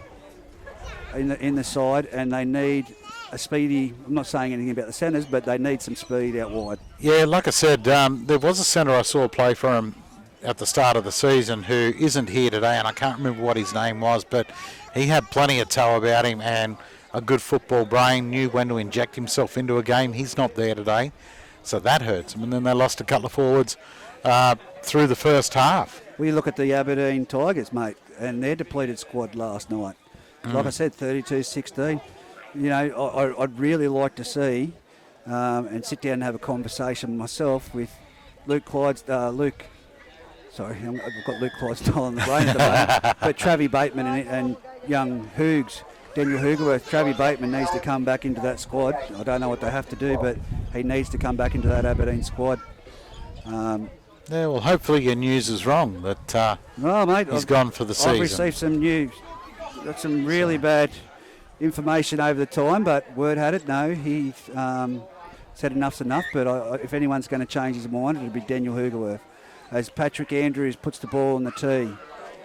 in the side, and they need a speedy, I'm not saying anything about the centres, but they need some speed out wide. Yeah, like I said, there was a centre I saw play for him at the start of the season who isn't here today, and I can't remember what his name was, but he had plenty of toe about him and a good football brain, knew when to inject himself into a game. He's not there today, so that hurts him. And then they lost a couple of forwards through the first half. We look at the Aberdeen Tigers, mate, and their depleted squad last night. Like I said, 32-16. You know, I'd really like to see and sit down and have a conversation myself with Luke Clydesdale, Sorry, I've got Luke Clydesdale on the brain at the moment. But Travie Bateman and young Hoogs, Daniel Hoogerworth, Travie Bateman needs to come back into that squad. I don't know what they have to do, but he needs to come back into that Aberdeen squad. Yeah, well, hopefully your news is wrong, that mate, he's gone for the season. I've received some news. Got some really bad information over the time, but word had it, no, he said enough's enough, but if anyone's going to change his mind, it'll be Daniel Hoogerworth. As Patrick Andrews puts the ball on the tee,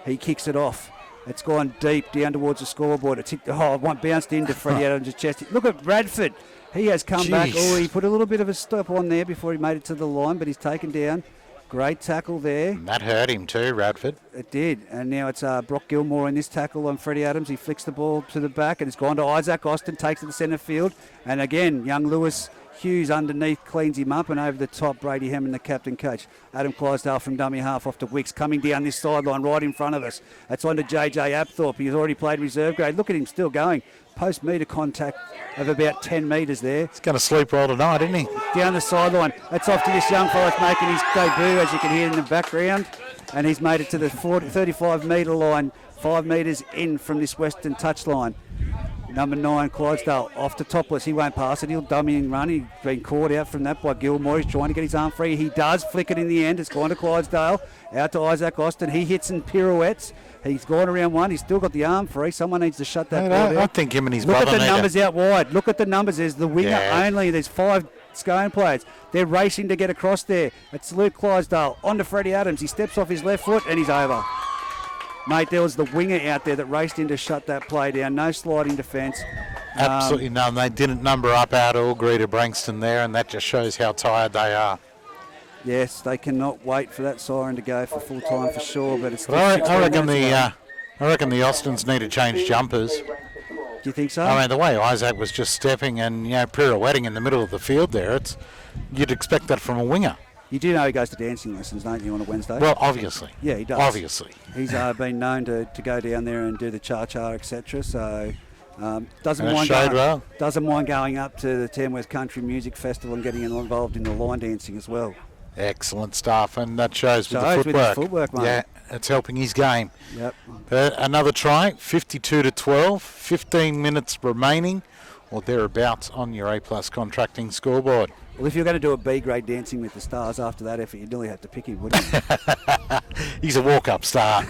he kicks it off. It's gone deep down towards the scoreboard. It bounced into Freddie Adams' chest. Look at Bradford. He has come back. Oh, he put a little bit of a stop on there before he made it to the line, but he's taken down. Great tackle there. And that hurt him too, Radford. It did. And now it's Brock Gilmore in this tackle on Freddie Adams. He flicks the ball to the back, and it's gone to Isaac Austin, takes it to centre field. And again, young Lewis Hughes underneath cleans him up, and over the top, Brady Hammond, the captain coach. Adam Clydesdale from dummy half off to Wicks, coming down this sideline right in front of us. It's on to JJ Apthorpe. He's already played reserve grade. Look at him still going. Post-metre contact of about 10 metres there. He's going to sleep well tonight, isn't he? Down the sideline. It's off to this young fella making his debut, as you can hear in the background. And he's made it to the 35-metre line, 5 metres in from this western touchline. Number 9, Clydesdale, off to Topless. He won't pass it. He'll dummy and run. He's been caught out from that by Gilmore. He's trying to get his arm free. He does flick it in the end. It's gone to Clydesdale. Out to Isaac Austin. He hits and pirouettes. He's gone around one. He's still got the arm free. Someone needs to shut that ball down. I think him and his brother brother Look at the numbers out wide. Look at the numbers. There's the winger only. There's 5 Scone players. They're racing to get across there. It's Luke Clydesdale. On to Freddie Adams. He steps off his left foot and he's over. Mate, there was the winger out there that raced in to shut that play down. No sliding defence. Absolutely none. They didn't number up out all Greta Branxton there, and that just shows how tired they are. Yes, they cannot wait for that siren to go for full time for sure. But it's. I reckon the Austins need to change jumpers. Do you think so? I mean, the way Isaac was just stepping and pirouetting in the middle of the field there, you'd expect that from a winger. You do know he goes to dancing lessons, don't you, on a Wednesday? Well, obviously. Yeah, he does. Obviously. He's been known to go down there and do the cha-cha, etc. So doesn't mind going up to the Tamworth Country Music Festival and getting involved in the line dancing as well. Excellent stuff, and that shows with the footwork. With his footwork, mate. Yeah, it's helping his game. Yep. Another try, 52-12, 15 minutes remaining, or thereabouts on your A+ Contracting scoreboard. Well, if you're going to do a B-grade Dancing with the Stars after that effort, you'd nearly have to pick him, wouldn't you? He's a walk-up start.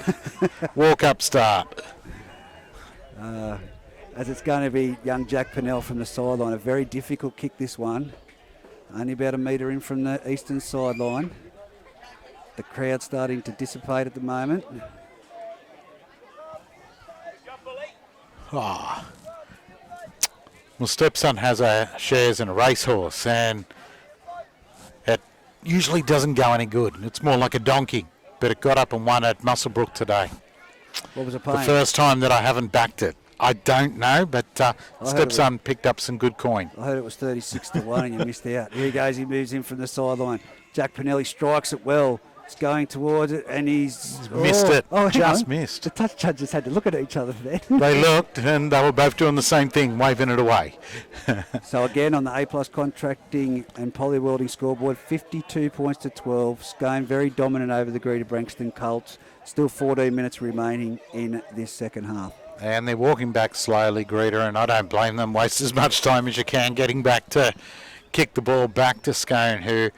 Walk-up start. As it's going to be young Jack Pennell from the sideline. A very difficult kick, this one. Only about a metre in from the eastern sideline. The crowd starting to dissipate at the moment. Oh. Well, stepson has shares in a racehorse, and it usually doesn't go any good. It's more like a donkey, but it got up and won at Muswellbrook today. What was it paying? The first time that I haven't backed it. I don't know, but stepson picked up some good coin. I heard it was 36-1 and you missed out. Here he goes, he moves in from the sideline. Jack Pinelli strikes it well. It's going towards it, and he's missed it. Oh, Just hang on. missed. The touch judges had to look at each other then. They looked, and they were both doing the same thing, waving it away. So again, on the A+ contracting and poly-welding scoreboard, 52 points to 12. Scone very dominant over the Greta Branxton Colts. Still 14 minutes remaining in this second half. And they're walking back slowly, Greta, and I don't blame them. Waste as much time as you can getting back to kick the ball back to Scone, who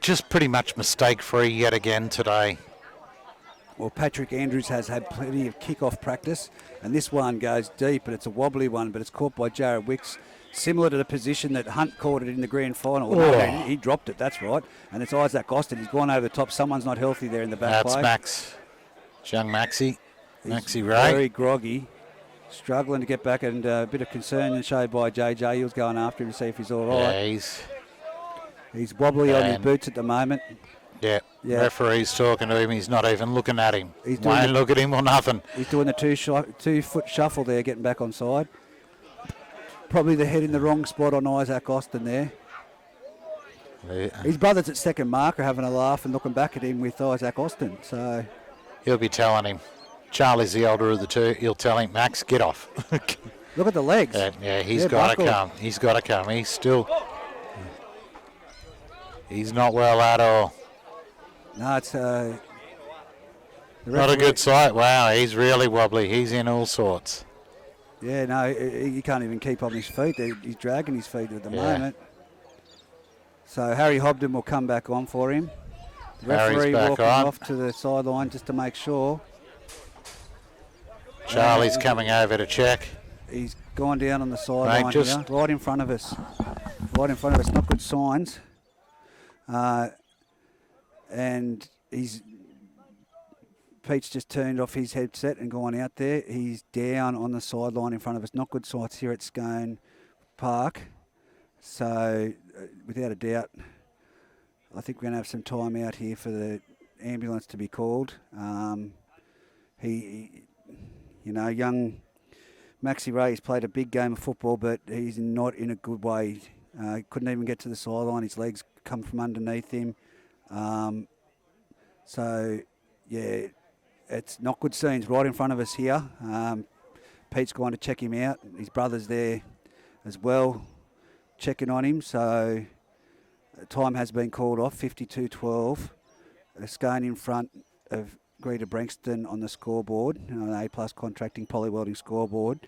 just pretty much mistake-free yet again today. Well, Patrick Andrews has had plenty of kick-off practice, and this one goes deep, and it's a wobbly one, but it's caught by Jared Wicks, similar to the position that Hunt caught it in the grand final. Well, no, he dropped it, that's right. And it's Isaac Austin. He's gone over the top. Someone's not healthy there in the back That's play. Max. It's young Maxie. Maxie Ray. Very groggy, struggling to get back, and a bit of concern showed by JJ. He was going after him to see if he's all right. Yeah, He's wobbly on his boots at the moment. Yeah. Referee's talking to him. He's not even looking at him. Won't look at him or nothing. He's doing the 2-foot shuffle there, getting back on side. Probably the head in the wrong spot on Isaac Austin there. Yeah. His brothers at second mark are having a laugh and looking back at him with Isaac Austin. So he'll be telling him. Charlie's the elder of the two. He'll tell him, Max, get off. Look at the legs. Yeah, he's got to come. He's got to come. He's not well at all. No, it's not a good sight. Wow, he's really wobbly. He's in all sorts. Yeah, no, he can't even keep on his feet. He's dragging his feet at the moment. So Harry Hobden will come back on for him. The referee walking off to the sideline just to make sure. Charlie's coming over to check. He's gone down on the sideline here, right in front of us. Right in front of us, not good signs. And Pete's just turned off his headset and gone out there. He's down on the sideline in front of us. Not good sights here at Scone Park. So, without a doubt, I think we're going to have some time out here for the ambulance to be called. Young Maxi Ray's played a big game of football, but he's not in a good way. Couldn't even get to the sideline. His legs come from underneath him. It's not good scenes right in front of us here. Pete's going to check him out. His brother's there as well, checking on him. So time has been called off, 52-12. Scone in front of Greta Branxton on the scoreboard, on the A+ contracting poly-welding scoreboard.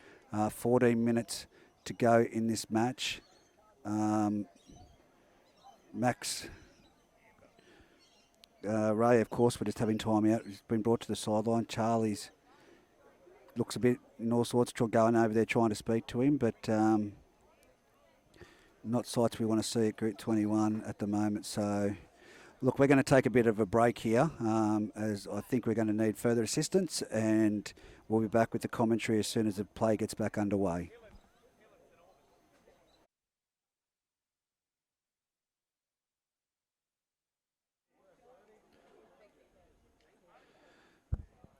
14 minutes to go in this match. Max Ray, of course, we're just having time out. He's been brought to the sideline. Charlie's looks a bit in all sorts, going over there trying to speak to him, but not sights we want to see at Group 21 at the moment. So, look, we're going to take a bit of a break here, as I think we're going to need further assistance, and we'll be back with the commentary as soon as the play gets back underway.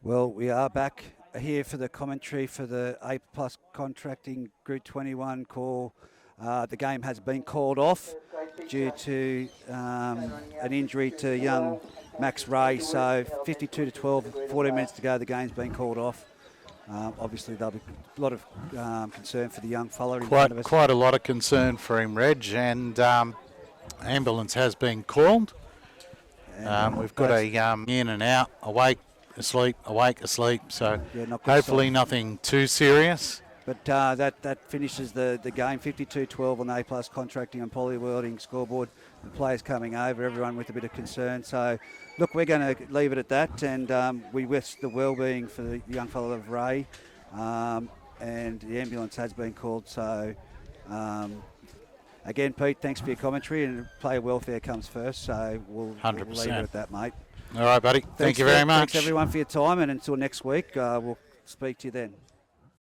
Well, we are back here for the commentary for the A+ contracting Group 21 call. The game has been called off due to an injury to young Max Ray. So 52-12, 14 minutes to go. The game's been called off. Obviously, there'll be a lot of concern for the young fella in front of us. Quite a lot of concern for him, Reg, and ambulance has been called. We've got a in and out, awake, asleep, awake, asleep. So hopefully nothing too serious. But that finishes the game, 52-12 on the A+ contracting and poly-welding scoreboard. The players coming over, everyone with a bit of concern. So, look, we're going to leave it at that, and we wish the well-being for the young fellow of Ray. And the ambulance has been called. So, again, Pete, thanks for your commentary, and player welfare comes first. So we'll leave it at that, mate. All right, buddy. Thank you very much. Thanks, everyone, for your time, and until next week, we'll speak to you then.